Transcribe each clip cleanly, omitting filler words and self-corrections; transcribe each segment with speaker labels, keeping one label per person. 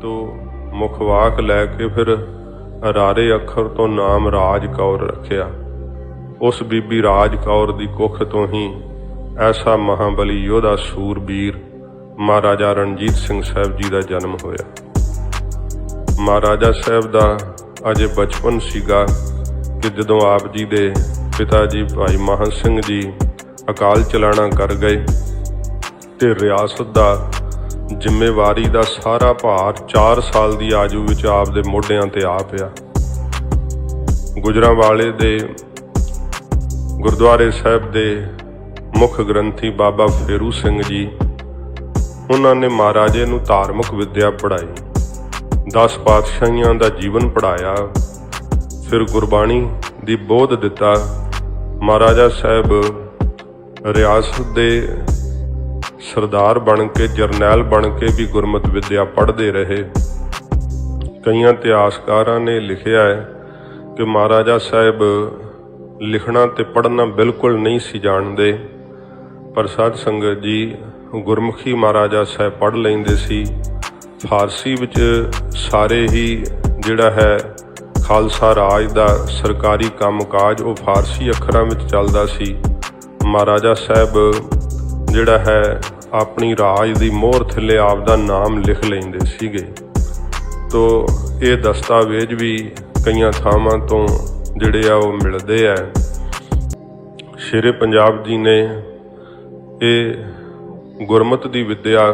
Speaker 1: तो मुखवाक लैके फिर अरारे अखर तो नाम राज कौर रखिया। उस बीबी राज कौर दी कुख तो ही ऐसा महाबली योधा सूरबीर महाराजा रणजीत सिंह साहब जी का जन्म होया। महाराजा साहब का अजे बचपन सीगा कि जदों आप जी दे पिता जी भाई महान सिंह जी अकाल चलाना कर गए तो रियासत का जिम्मेवारी का सारा भार 4 साल की आजू विच आप दे मोढियां ते आ पिया। गुजरांवाले दे गुरुद्वारे साहब दे मुख ग्रंथी बाबा फेरू सिंह जी उन्होंने महाराजे नूं धार्मिक विद्या पढ़ाई, 10 पातशाहियां दा जीवन पढ़ाया, फिर गुरबाणी दी बोध दिता। महाराजा साहब रियासत दे सरदार बन के जरनैल बन के भी गुरमत विद्या पढ़ते रहे। कई इतिहासकारां ने लिखिया है कि महाराजा साहब लिखना ते पढ़ना बिल्कुल नहीं सी जानते, पर साध संगत जी गुरमुखी महाराजा साहब पढ़ लेंदे सी। फारसी विच सारे ही जिहड़ा है खालसा राज दा सरकारी कामकाज वो फारसी अखरां विच चलदा सी। महाराजा साहब जिहड़ा है अपनी राज दी मोहर थल्ले आपदा नाम लिख लेंदे सीगे। तो ये दस्तावेज भी कई थावां तो जिहड़े आ वो मिलदे आ। शेरे पंजाब जी ने ये गुरमत दी विद्या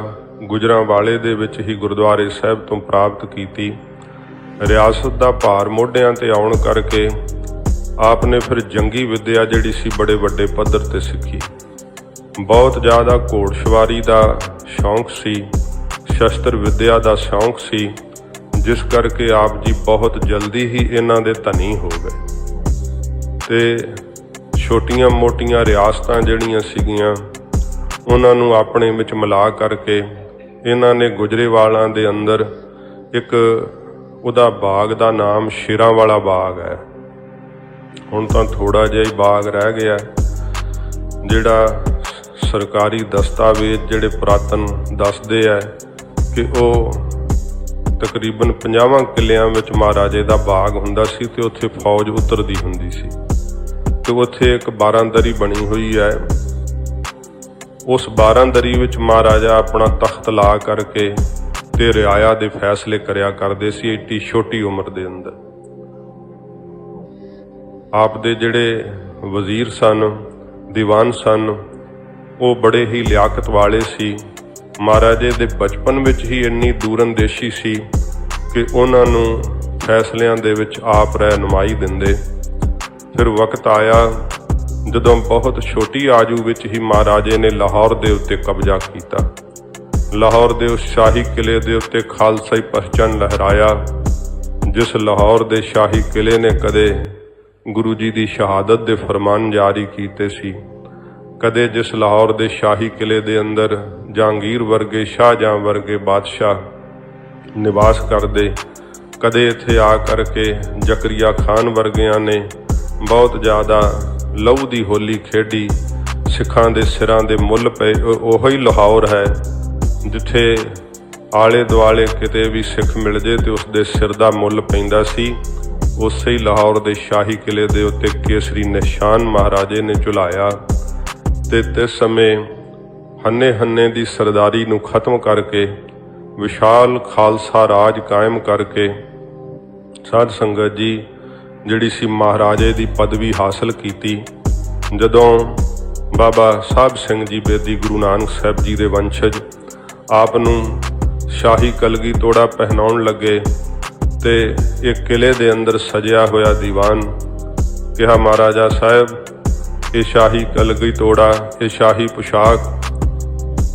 Speaker 1: गुजरांवाले दे विच ही गुरुद्वारे साहब तो प्राप्त कीती। रियासत का भार मोढियां ते आउण करके आपने फिर जंगी विद्या जिहड़ी सी बड़े वड्डे पद्धर ते सीखी। बहुत ज़्यादा घोड़सवारी का शौक सी, शस्त्र विद्या का शौक सी, जिस करके आप जी बहुत जल्दी ही इन्हां दे धनी हो गए। ते छोटियां मोटियां रियासतां जिहड़ियां सीगियां उन्हां नूं अपने विच मिला करके इन्हां ने गुजरेवालां दे अंदर एक उहदा बाग का नाम शेरां वाला बाग है। हुण तां थोड़ा जिहा ही बाग रह गया, जिहड़ा सरकारी दस्तावेज जिहड़े पुरातन दसदे है कि वो तकरीबन 50 किलियां विच महाराजे का बाग हुंदा सी ते उत्थे फौज उतरदी हुंदी सी। ते उत्थे एक 12 दरी बनी हुई है। उस 12 दरी विच महाराजा अपना तख्त ला करके ते रियाया दे फैसले करया करदे सी। एडी छोटी उम्र दे अंदर आप दे जिहड़े वजीर सन, दीवान सन, वो बड़े ही लियाकत वाले सी। महाराजे दे बचपन विच ही इन्नी दूरअंदेशी सी कि उन्हां नूं फैसलियां दे विच आप रहनुमाई दिंदे। फिर वक्त आया जदों बहुत छोटी आजू विच ही महाराजे ने लाहौर दे उत्ते कब्जा कीता। लाहौर दे उस शाही किले दे उत्ते खालसाई परचम लहराया, जिस लाहौर दे शाही किले ने कदे गुरु जी की शहादत दे फरमान जारी कीते सी, कदे जिस लाहौर दे शाही किले दे अंदर जहांगीर वर्गे शाहजहां वर्गे बादशाह निवास करदे, कदे इत्थे आ करके जकरिया खान वर्गियां ने बहुत ज़्यादा लहू दी होली खेडी। सिखां दे सिरां दे मुੱਲ पे ओही लाहौर है जिथे आले दुआले किते भी सिख मिल जे तो उसके सिर का मुੱਲ पैंदा सी। उसे ही लाहौर के शाही किले के उत्ते केसरी निशान महाराजे ने झुलाया ते तिस समय हन्ने हन्ने की सरदारी नूं खत्म करके विशाल खालसा राज कायम करके साध संगत जी जिहड़ी सी महाराजे की पदवी हासिल की। जदों बाबा साहब सिंह जी बेदी गुरु नानक साहब जी के वंशज आप नूं शाही कलगी तोड़ा पहनाउण लगे ते एक किले दे अंदर सजिया होया दीवान कहा, महाराजा साहब ये शाही कलगी तोड़ा, ये शाही पोशाक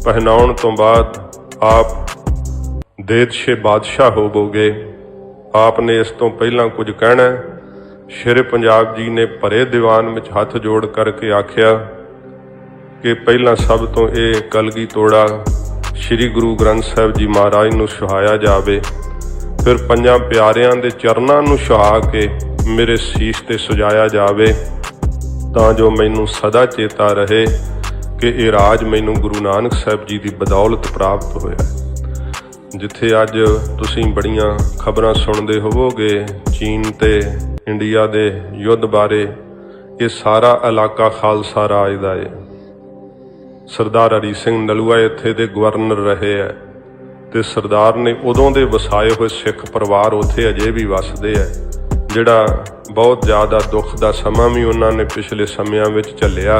Speaker 1: पहनाउण तो बाद आप देदशे बादशाह होवोगे। आपने इस तो पहला कुछ कहना? शेरे पंजाब जी ने भरे दीवान में हथ जोड़ करके आख्या कि पहला सब तो ये कलगी तोड़ा श्री गुरु ग्रंथ साहब जी महाराज नूं सुहाया जावे, फिर 5 प्यारियां दे चरनां नूं सुहा के मेरे सीस ते सजाया जावे, तां जो मैनूं सदा चेता रहे कि ये राज मैनूं गुरु नानक साहब जी की बदौलत प्राप्त होया। ਜਿੱਥੇ ਅੱਜ ਤੁਸੀਂ ਬੜੀਆਂ ਖਬਰਾਂ ਸੁਣਦੇ ਹੋਵੋਗੇ ਚੀਨ ਤੇ ਇੰਡੀਆ ਦੇ ਯੁੱਧ ਬਾਰੇ, ਇਹ ਸਾਰਾ ਇਲਾਕਾ ਖਾਲਸਾ ਰਾਜ ਦਾ ਹੈ। ਸਰਦਾਰ ਹਰੀ ਸਿੰਘ ਨਲੂਆ ਇੱਥੇ ਦੇ ਗਵਰਨਰ ਰਹੇ ਹੈ ਤੇ ਸਰਦਾਰ ਨੇ ਉਦੋਂ ਦੇ ਵਸਾਏ ਹੋਏ ਸਿੱਖ ਪਰਿਵਾਰ ਉੱਥੇ ਅਜੇ ਵੀ ਵੱਸਦੇ ਹੈ, ਜਿਹੜਾ ਬਹੁਤ ਜ਼ਿਆਦਾ ਦੁੱਖ ਦਾ ਸਮਾਂ ਵੀ ਉਹਨਾਂ ਨੇ ਪਿਛਲੇ ਸਮਿਆਂ ਵਿੱਚ ਝੱਲਿਆ।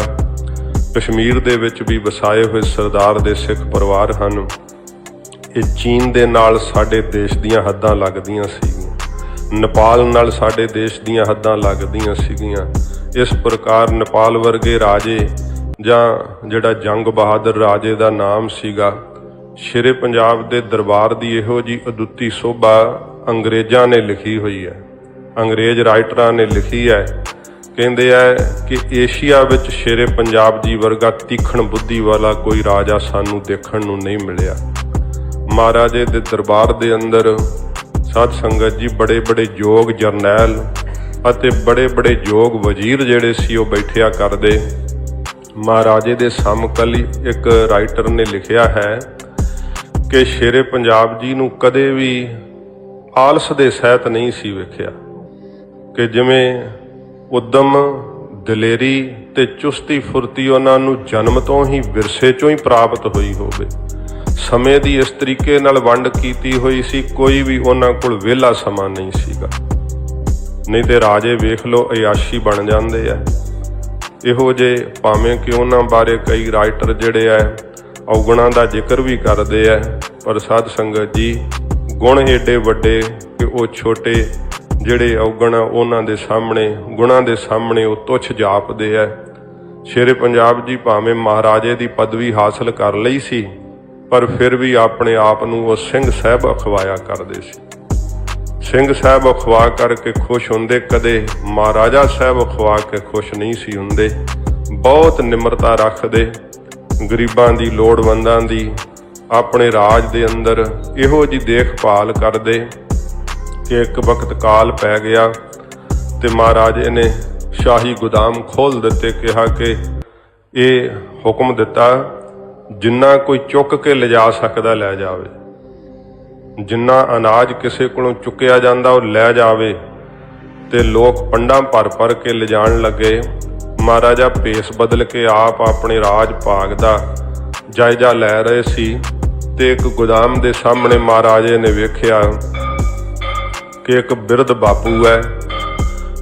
Speaker 1: ਕਸ਼ਮੀਰ ਦੇ ਵਿੱਚ ਵੀ ਵਸਾਏ ਹੋਏ ਸਰਦਾਰ ਦੇ ਸਿੱਖ ਪਰਿਵਾਰ ਹਨ। ਇਹ ਚੀਨ ਦੇ ਨਾਲ ਸਾਡੇ ਦੇਸ਼ ਦੀਆਂ ਹੱਦਾਂ ਲੱਗਦੀਆਂ ਸੀਗੀਆਂ, ਨੇਪਾਲ ਨਾਲ ਸਾਡੇ ਦੇਸ਼ ਦੀਆਂ ਹੱਦਾਂ ਲੱਗਦੀਆਂ ਸੀਗੀਆਂ। ਇਸ ਪ੍ਰਕਾਰ ਨੇਪਾਲ ਵਰਗੇ ਰਾਜੇ ਜਾਂ ਜਿਹੜਾ ਜੰਗ ਬਹਾਦਰ ਰਾਜੇ ਦਾ ਨਾਮ ਸੀਗਾ, ਸ਼ੇਰੇ ਪੰਜਾਬ ਦੇ ਦਰਬਾਰ ਦੀ ਇਹੋ ਜਿਹੀ ਅਦੁੱਤੀ ਸੋਭਾ ਅੰਗਰੇਜ਼ਾਂ ਨੇ ਲਿਖੀ ਹੋਈ ਹੈ, ਅੰਗਰੇਜ਼ ਰਾਈਟਰਾਂ ਨੇ ਲਿਖੀ ਹੈ। ਕਹਿੰਦੇ ਹੈ ਕਿ ਏਸ਼ੀਆ ਵਿੱਚ ਸ਼ੇਰੇ ਪੰਜਾਬ ਜੀ ਵਰਗਾ ਤੀਖਣ ਬੁੱਧੀ ਵਾਲਾ ਕੋਈ ਰਾਜਾ ਸਾਨੂੰ ਦੇਖਣ ਨੂੰ ਨਹੀਂ ਮਿਲਿਆ। ਮਹਾਰਾਜੇ ਦੇ ਦਰਬਾਰ ਦੇ ਅੰਦਰ ਸਾਧ ਸੰਗਤ ਜੀ ਬੜੇ ਬੜੇ ਯੋਗ ਜਰਨੈਲ ਅਤੇ ਬੜੇ ਬੜੇ ਯੋਗ ਵਜ਼ੀਰ ਜਿਹੜੇ ਸੀ ਉਹ ਬੈਠਿਆ ਕਰਦੇ। ਮਹਾਰਾਜੇ ਦੇ ਸਮਕਾਲੀ ਇੱਕ ਰਾਈਟਰ ਨੇ ਲਿਖਿਆ ਹੈ ਕਿ ਸ਼ੇਰੇ ਪੰਜਾਬ ਜੀ ਨੂੰ ਕਦੇ ਵੀ ਆਲਸ ਦੇ ਸਹਿਤ ਨਹੀਂ ਸੀ ਵੇਖਿਆ, ਕਿ ਜਿਵੇਂ ਉਦਮ, ਦਲੇਰੀ ਤੇ ਚੁਸਤੀ ਫੁਰਤੀ ਉਹਨਾਂ ਨੂੰ ਜਨਮ ਤੋਂ ਹੀ ਵਿਰਸੇ ਚੋਂ ਹੀ ਪ੍ਰਾਪਤ ਹੋਈ ਹੋਵੇ। ਸਮੇਂ ਦੀ ਇਸ ਤਰੀਕੇ ਨਾਲ ਵੰਡ ਕੀਤੀ ਹੋਈ ਸੀ, ਕੋਈ ਵੀ ਉਹਨਾਂ ਕੋਲ ਵਿਹਲਾ ਸਮਾਂ ਨਹੀਂ ਸੀਗਾ। ਨਹੀਂ ਤੇ ਰਾਜੇ ਵੇਖ ਲਓ ਅਯਾਸ਼ੀ ਬਣ ਜਾਂਦੇ ਆ। ਇਹੋ ਜਿਹੇ ਭਾਵੇਂ ਕਿ ਉਹਨਾਂ ਬਾਰੇ ਕਈ ਰਾਈਟਰ ਜਿਹੜੇ ਆ ਔਗਣਾਂ ਦਾ ਜ਼ਿਕਰ ਵੀ ਕਰਦੇ ਆ, ਪਰ ਸਾਧ ਸੰਗਤ ਜੀ ਗੁਣ ਏਡੇ ਵੱਡੇ ਕਿ ਉਹ ਛੋਟੇ ਜਿਹੜੇ ਔਗਣ ਉਹਨਾਂ ਦੇ ਸਾਹਮਣੇ, ਗੁਣਾਂ ਦੇ ਸਾਹਮਣੇ ਉਹ ਤੁੱਛ ਜਾਪਦੇ ਆ। ਸ਼ੇਰੇ ਪੰਜਾਬ ਜੀ ਭਾਵੇਂ ਮਹਾਰਾਜੇ ਦੀ ਪਦਵੀ ਹਾਸਲ ਕਰ ਲਈ ਸੀ, ਪਰ ਫਿਰ ਵੀ ਆਪਣੇ ਆਪ ਨੂੰ ਉਹ ਸਿੰਘ ਸਾਹਿਬ ਅਖਵਾਇਆ ਕਰਦੇ ਸੀ। ਸਿੰਘ ਸਾਹਿਬ ਅਖਵਾ ਕਰਕੇ ਖੁਸ਼ ਹੁੰਦੇ, ਕਦੇ ਮਹਾਰਾਜਾ ਸਾਹਿਬ ਅਖਵਾ ਕੇ ਖੁਸ਼ ਨਹੀਂ ਸੀ ਹੁੰਦੇ। ਬਹੁਤ ਨਿਮਰਤਾ ਰੱਖਦੇ, ਗਰੀਬਾਂ ਦੀ, ਲੋੜਵੰਦਾਂ ਦੀ, ਆਪਣੇ ਰਾਜ ਦੇ ਅੰਦਰ ਇਹੋ ਜਿਹੀ ਦੇਖਭਾਲ ਕਰਦੇ ਕਿ ਇੱਕ ਵਕਤ ਕਾਲ ਪੈ ਗਿਆ ਤੇ ਮਹਾਰਾਜੇ ਨੇ ਸ਼ਾਹੀ ਗੋਦਾਮ ਖੋਲ੍ਹ ਦਿੱਤੇ। ਕਿਹਾ ਕਿ ਇਹ ਹੁਕਮ ਦਿੱਤਾ ਜਿੰਨਾ ਕੋਈ ਚੁੱਕ ਕੇ ਲਿਜਾ ਸਕਦਾ ਲੈ ਜਾਵੇ, ਜਿੰਨਾ ਅਨਾਜ ਕਿਸੇ ਕੋਲੋਂ ਚੁੱਕਿਆ ਜਾਂਦਾ ਉਹ ਲੈ ਜਾਵੇ। ਤੇ ਲੋਕ ਪੰਡਾਂ ਭਰ ਭਰ ਕੇ ਲਿਜਾਣ ਲੱਗੇ। ਮਹਾਰਾਜਾ ਭੇਸ ਬਦਲ ਕੇ ਆਪ ਆਪਣੇ ਰਾਜ ਭਾਗ ਦਾ ਜਾਇਜ਼ਾ ਲੈ ਰਹੇ ਸੀ ਤੇ ਇੱਕ ਗੋਦਾਮ ਦੇ ਸਾਹਮਣੇ ਮਹਾਰਾਜੇ ਨੇ ਵੇਖਿਆ ਕਿ ਇੱਕ ਬਿਰਧ ਬਾਪੂ ਹੈ,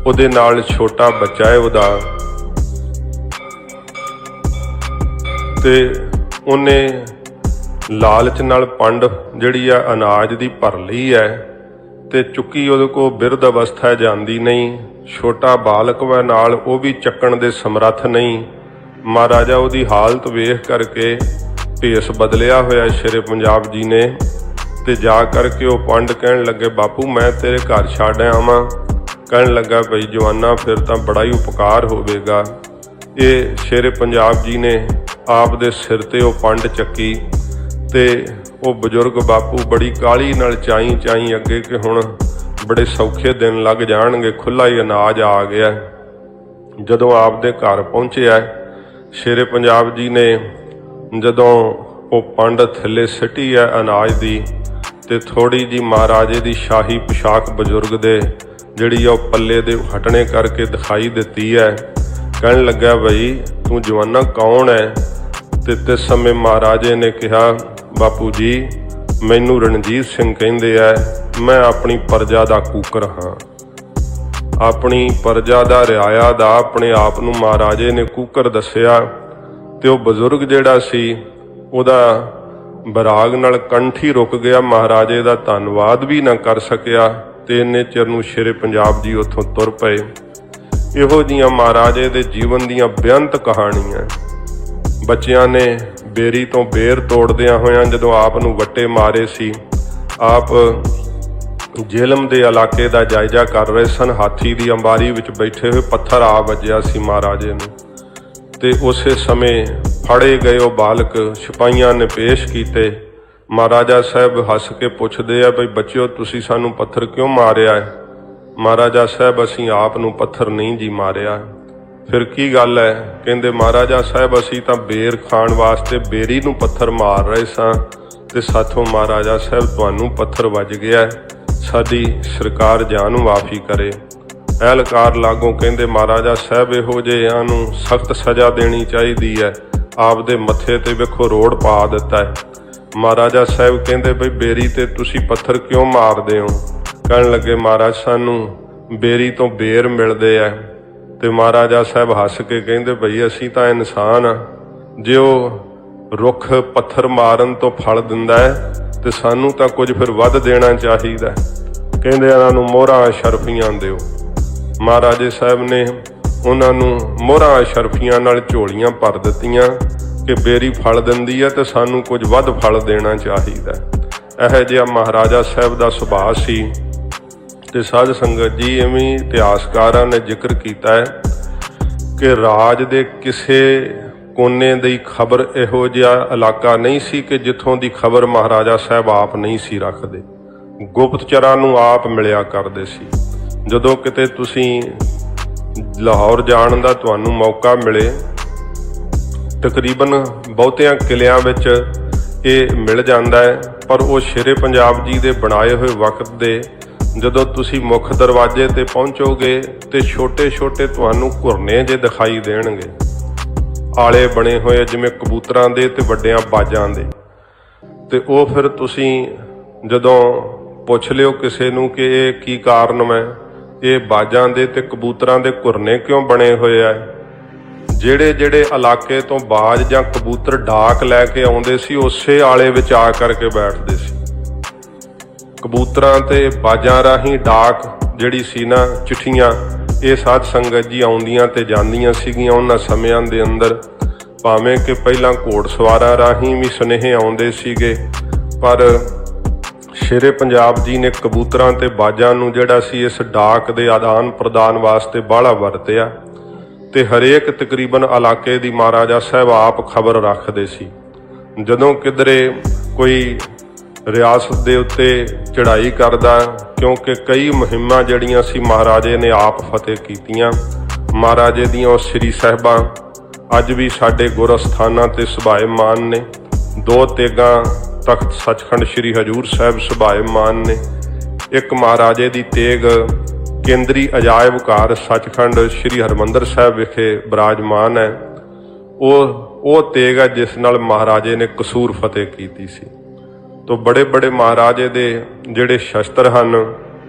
Speaker 1: ਉਹਦੇ ਨਾਲ ਛੋਟਾ ਬੱਚਾ ਹੈ ਉਹਦਾ, ਤੇ ਉਹਨੇ ਲਾਲਚ ਨਾਲ ਪੰਡ ਜਿਹੜੀ ਆ ਅਨਾਜ ਦੀ ਭਰ ਲਈ ਹੈ ਤੇ ਚੁੱਕੀ ਉਹਦੇ ਕੋਲ ਬਿਰਧ ਅਵਸਥਾ ਜਾਂਦੀ ਨਹੀਂ, ਛੋਟਾ ਬਾਲਕ ਵਾ ਨਾਲ, ਉਹ ਵੀ ਚੱਕਣ ਦੇ ਸਮਰੱਥ ਨਹੀਂ। ਮਹਾਰਾਜਾ ਉਹਦੀ ਹਾਲਤ ਵੇਖ ਕਰਕੇ ਭੇਸ ਬਦਲਿਆ ਹੋਇਆ ਸ਼ੇਰੇ ਪੰਜਾਬ ਜੀ ਨੇ ਤੇ ਜਾ ਕਰਕੇ ਉਹ ਪੰਡ ਕਹਿਣ ਲੱਗੇ, ਬਾਪੂ ਮੈਂ ਤੇਰੇ ਘਰ ਛੱਡ ਆਵਾਂ। ਕਹਿਣ ਲੱਗਾ, ਭਈ ਜਵਾਨਾ ਫਿਰ ਤਾਂ ਬੜਾ ਹੀ ਉਪਕਾਰ ਹੋਵੇਗਾ। ਇਹ ਸ਼ੇਰੇ ਪੰਜਾਬ ਜੀ ਨੇ ਆਪ ਦੇ ਸਿਰ ਤੇ ਉਹ ਪੰਡ ਚੱਕੀ ਤੇ ਉਹ ਬਜ਼ੁਰਗ ਬਾਪੂ ਬੜੀ ਕਾਹਲੀ ਨਾਲ ਚਾਈ ਅੱਗੇ ਕਿ ਹੁਣ ਬੜੇ ਸੌਖੇ ਦਿਨ ਲੱਗ ਜਾਣਗੇ, ਖੁੱਲ੍ਹਾ ਹੀ ਅਨਾਜ ਆ ਗਿਆ। ਜਦੋਂ ਆਪ ਦੇ ਘਰ ਪਹੁੰਚਿਆ ਸ਼ੇਰੇ ਪੰਜਾਬ ਜੀ ਨੇ, ਜਦੋਂ ਉਹ ਪੰਡ ਥੱਲੇ ਸਿੱਟੀ ਹੈ ਅਨਾਜ ਦੀ ਤੇ ਥੋੜੀ ਜੀ ਮਹਾਰਾਜੇ ਦੀ ਸ਼ਾਹੀ ਪੋਸ਼ਾਕ ਬਜ਼ੁਰਗ ਦੇ ਜਿਹੜੀ ਆ ਉਹ ਪੱਲੇ ਦੇ ਹਟਣੇ ਕਰਕੇ ਦਿਖਾਈ ਦਿੱਤੀ ਹੈ। ਕਹਿਣ ਲੱਗਾ, ਬਈ ਤੂੰ ਜਵਾਨਾ ਕੌਣ ਹੈ? ਤੇ ਤਿਸ ਸਮੇਂ ਮਹਾਰਾਜੇ ਨੇ ਕਿਹਾ, ਬਾਪੂ ਜੀ ਮੈਨੂੰ ਰਣਜੀਤ ਸਿੰਘ ਕਹਿੰਦੇ ਆ, ਮੈਂ ਆਪਣੀ ਪ੍ਰਜਾ ਦਾ ਕੂਕਰ ਹਾਂ। ਆਪਣੀ ਪ੍ਰਜਾ ਦਾ ਰਿਆਇਆ ਦਾ ਆਪਣੇ ਆਪ ਨੂੰ ਮਹਾਰਾਜੇ ਨੇ ਕੂਕਰ ਦੱਸਿਆ ਤੇ ਉਹ ਬਜ਼ੁਰਗ ਜਿਹੜਾ ਸੀ ਉਹਦਾ ਬਰਾਗ ਨਾਲ ਕੰਠੀ ਰੁਕ ਗਿਆ, ਮਹਾਰਾਜੇ ਦਾ ਧੰਨਵਾਦ ਵੀ ਨਾ ਕਰ ਸਕਿਆ ਤੇ ਇੰਨੇ ਚਿਰ ਨੂੰ ਸ਼ੇਰੇ ਪੰਜਾਬ ਜੀ ਉੱਥੋਂ ਤੁਰ ਪਏ। ਇਹੋ ਜਿਹੀਆਂ ਮਹਾਰਾਜੇ ਦੇ ਜੀਵਨ ਦੀਆਂ ਬੇਅੰਤ ਕਹਾਣੀਆਂ। ਬੱਚਿਆਂ ਨੇ ਬੇਰੀ ਤੋਂ ਬੇਰ ਤੋੜਦਿਆਂ ਹੋਇਆਂ ਜਦੋਂ ਆਪ ਨੂੰ ਵੱਟੇ ਮਾਰੇ ਸੀ, ਆਪ ਜੇਲਮ ਦੇ ਇਲਾਕੇ ਦਾ ਜਾਇਜ਼ਾ ਕਰ ਰਹੇ ਸਨ, ਹਾਥੀ ਦੀ ਅੰਬਾਰੀ ਵਿੱਚ ਬੈਠੇ ਹੋਏ ਪੱਥਰ ਆ ਵੱਜਿਆ ਸੀ ਮਹਾਰਾਜੇ ਨੂੰ ਤੇ ਉਸੇ ਸਮੇਂ ਫੜੇ ਗਏ ਉਹ ਬਾਲਕ ਸਿਪਾਹੀਆਂ ਨੇ ਪੇਸ਼ ਕੀਤੇ। ਮਹਾਰਾਜਾ ਸਾਹਿਬ ਹੱਸ ਕੇ ਪੁੱਛਦੇ ਆ, ਬਈ ਬੱਚਿਓ ਤੁਸੀਂ ਸਾਨੂੰ ਪੱਥਰ ਕਿਉਂ ਮਾਰਿਆ ਹੈ? ਮਹਾਰਾਜਾ ਸਾਹਿਬ ਅਸੀਂ ਆਪ ਨੂੰ ਪੱਥਰ ਨਹੀਂ ਜੀ ਮਾਰਿਆ। ਫਿਰ ਕੀ ਗੱਲ ਹੈ? ਕਹਿੰਦੇ ਮਹਾਰਾਜਾ ਸਾਹਿਬ ਅਸੀਂ ਤਾਂ ਬੇਰ ਖਾਣ ਵਾਸਤੇ ਬੇਰੀ ਨੂੰ ਪੱਥਰ ਮਾਰ ਰਹੇ ਸਾਂ ਤੇ ਸਾਥੋਂ ਮਹਾਰਾਜਾ ਸਾਹਿਬ ਤੁਹਾਨੂੰ ਪੱਥਰ ਵੱਜ ਗਿਆ, ਸਾਡੀ ਸਰਕਾਰ ਜਾਨ ਮਾਫੀ ਕਰੇ। ਐਲਕਾਰ ਲਾਗੋਂ ਕਹਿੰਦੇ ਮਹਾਰਾਜਾ ਸਾਹਿਬ ਇਹੋ ਜਿਹਿਆਂ ਨੂੰ ਸਖਤ ਸਜ਼ਾ ਦੇਣੀ ਚਾਹੀਦੀ ਹੈ, ਆਪਦੇ ਮੱਥੇ ਤੇ ਵੇਖੋ ਰੋੜ ਪਾ ਦਿੱਤਾ ਹੈ। ਮਹਾਰਾਜਾ ਸਾਹਿਬ ਕਹਿੰਦੇ ਬਈ ਬੇਰੀ ਤੇ ਤੁਸੀਂ ਪੱਥਰ ਕਿਉਂ ਮਾਰਦੇ ਹੋ? ਕਹਿਣ ਲੱਗੇ ਮਹਾਰਾਜ ਸਾਨੂੰ ਬੇਰੀ ਤੋਂ ਬੇਰ ਮਿਲਦੇ ਆ। ਤੇ ਮਹਾਰਾਜਾ ਸਾਹਿਬ ਹੱਸ ਕੇ ਕਹਿੰਦੇ ਬਈ ਅਸੀਂ ਤਾਂ ਇਨਸਾਨ ਆ, ਜੇ ਉਹ ਰੁੱਖ ਪੱਥਰ ਮਾਰਨ ਤੋਂ ਫਲ ਦਿੰਦਾ ਹੈ ਤੇ ਸਾਨੂੰ ਤਾਂ ਕੁਝ ਫਿਰ ਵੱਧ ਦੇਣਾ ਚਾਹੀਦਾ। ਕਹਿੰਦੇ ਇਹਨਾਂ ਨੂੰ ਮੋਹਰਾਂ ਅਸ਼ਰਫੀਆਂ ਦਿਓ। ਮਹਾਰਾਜੇ ਸਾਹਿਬ ਨੇ ਉਹਨਾਂ ਨੂੰ ਮੋਹਰਾਂ ਅਸ਼ਰਫੀਆਂ ਨਾਲ ਝੋਲੀਆਂ ਭਰ ਦਿੱਤੀਆਂ ਕਿ ਬੇਰੀ ਫਲ ਦਿੰਦੀ ਹੈ ਤੇ ਸਾਨੂੰ ਕੁਝ ਵੱਧ ਫਲ ਦੇਣਾ ਚਾਹੀਦਾ। ਇਹੋ ਜਿਹਾ ਮਹਾਰਾਜਾ ਸਾਹਿਬ ਦਾ ਸੁਭਾਅ ਸੀ। ਤੇ ਸਾਧ ਸੰਗਤ ਜੀ, ਇਵੇਂ ਇਤਿਹਾਸਕਾਰਾਂ ਨੇ ਜ਼ਿਕਰ ਕੀਤਾ ਹੈ ਕਿ ਰਾਜ ਦੇ ਕਿਸੇ ਕੋਨੇ ਦੀ ਖਬਰ ਇਹੋ ਜਿਹਾ ਇਲਾਕਾ ਨਹੀਂ ਸੀ ਕਿ ਜਿੱਥੋਂ ਦੀ ਖਬਰ ਮਹਾਰਾਜਾ ਸਾਹਿਬ ਆਪ ਨਹੀਂ ਸੀ ਰੱਖਦੇ। ਗੁਪਤਚਰਾਂ ਨੂੰ ਆਪ ਮਿਲਿਆ ਕਰਦੇ ਸੀ। ਜਦੋਂ ਕਿਤੇ ਤੁਸੀਂ ਲਾਹੌਰ ਜਾਣ ਦਾ ਤੁਹਾਨੂੰ ਮੌਕਾ ਮਿਲੇ, ਤਕਰੀਬਨ ਬਹੁਤਿਆਂ ਕਿਲਿਆਂ ਵਿੱਚ ਇਹ ਮਿਲ ਜਾਂਦਾ ਹੈ, ਪਰ ਉਹ ਸ਼ੇਰੇ ਪੰਜਾਬ ਜੀ ਦੇ ਬਣਾਏ ਹੋਏ ਵਕਤ ਦੇ ਜਦੋਂ ਤੁਸੀਂ ਮੁੱਖ ਦਰਵਾਜ਼ੇ ਤੇ ਪਹੁੰਚੋਗੇ ਤੇ ਛੋਟੇ ਛੋਟੇ ਤੁਹਾਨੂੰ ਘੁਰਨੇ ਜੇ ਦਿਖਾਈ ਦੇਣਗੇ, ਆਲੇ ਬਣੇ ਹੋਏ ਜਿਵੇਂ ਕਬੂਤਰਾਂ ਦੇ ਤੇ ਵੱਡਿਆਂ ਬਾਜਾਂ ਦੇ। ਤੇ ਉਹ ਫਿਰ ਤੁਸੀਂ ਜਦੋਂ ਪੁੱਛ ਲਿਓ ਕਿਸੇ ਨੂੰ ਕਿ ਇਹ ਕੀ ਕਾਰਨ ਹੈ, ਇਹ ਬਾਜਾਂ ਦੇ ਤੇ ਕਬੂਤਰਾਂ ਦੇ ਘੁਰਨੇ ਕਿਉਂ ਬਣੇ ਹੋਏ ਆ? ਜਿਹੜੇ ਜਿਹੜੇ ਇਲਾਕੇ ਤੋਂ ਬਾਜ ਜਾਂ ਕਬੂਤਰ ਡਾਕ ਲੈ ਕੇ ਆਉਂਦੇ ਸੀ ਉਸੇ ਆਲੇ ਵਿੱਚ ਆ ਕਰਕੇ ਬੈਠਦੇ ਸੀ। ਕਬੂਤਰਾਂ ਤੇ ਬਾਜਾਂ ਰਾਹੀਂ ਡਾਕ ਜਿਹੜੀ ਸੀ ਨਾ, ਚਿੱਠੀਆਂ, ਇਹ ਸਾਧ ਸੰਗਤ ਜੀ ਆਉਂਦੀਆਂ ਤੇ ਜਾਂਦੀਆਂ ਸੀਗੀਆਂ ਉਹਨਾਂ ਸਮਿਆਂ ਦੇ ਅੰਦਰ। ਭਾਵੇਂ ਕਿ ਪਹਿਲਾਂ ਘੋੜਸਵਾਰਾਂ ਰਾਹੀਂ ਵੀ ਸੁਨੇਹੇ ਆਉਂਦੇ ਸੀਗੇ, ਪਰ ਸ਼ੇਰੇ ਪੰਜਾਬ ਜੀ ਨੇ ਕਬੂਤਰਾਂ ਤੇ ਬਾਜਾਂ ਨੂੰ ਜਿਹੜਾ ਸੀ ਇਸ ਡਾਕ ਦੇ ਆਦਾਨ ਪ੍ਰਦਾਨ ਵਾਸਤੇ ਬਾਹਲਾ ਵਰਤਿਆ। ਤੇ ਹਰੇਕ ਤਕਰੀਬਨ ਇਲਾਕੇ ਦੀ ਮਹਾਰਾਜਾ ਸਾਹਿਬ ਆਪ ਖਬਰ ਰੱਖਦੇ ਸੀ। ਜਦੋਂ ਕਿਧਰੇ ਕੋਈ ਰਿਆਸਤ ਦੇ ਉੱਤੇ ਚੜ੍ਹਾਈ ਕਰਦਾ, ਕਿਉਂਕਿ ਕਈ ਮੁਹਿੰਮਾਂ ਜਿਹੜੀਆਂ ਸੀ ਮਹਾਰਾਜੇ ਨੇ ਆਪ ਫਤਿਹ ਕੀਤੀਆਂ। ਮਹਾਰਾਜੇ ਦੀਆਂ ਉਹ ਸ੍ਰੀ ਸਾਹਿਬਾਂ ਅੱਜ ਵੀ ਸਾਡੇ ਗੁਰ ਅਸਥਾਨਾਂ ਤੇ ਸੁਭਾਏਮਾਨ ਨੇ। 2 ਤੇਗਾਂ ਤਖਤ ਸੱਚਖੰਡ ਸ੍ਰੀ ਹਜ਼ੂਰ ਸਾਹਿਬ ਸੁਭਾਏਮਾਨ ਨੇ। ਇੱਕ ਮਹਾਰਾਜੇ ਦੀ ਤੇਗ ਕੇਂਦਰੀ ਅਜਾਇਬ ਘਰ ਸੱਚਖੰਡ ਸ੍ਰੀ ਹਰਿਮੰਦਰ ਸਾਹਿਬ ਵਿਖੇ ਬਿਰਾਜਮਾਨ ਹੈ। ਉਹ ਤੇਗ ਹੈ ਜਿਸ ਨਾਲ ਮਹਾਰਾਜੇ ਨੇ ਕਸੂਰ ਫਤਿਹ ਕੀਤੀ ਸੀ। ਤੋਂ ਬੜੇ ਬੜੇ ਮਹਾਰਾਜੇ ਦੇ ਜਿਹੜੇ ਸ਼ਸਤਰ ਹਨ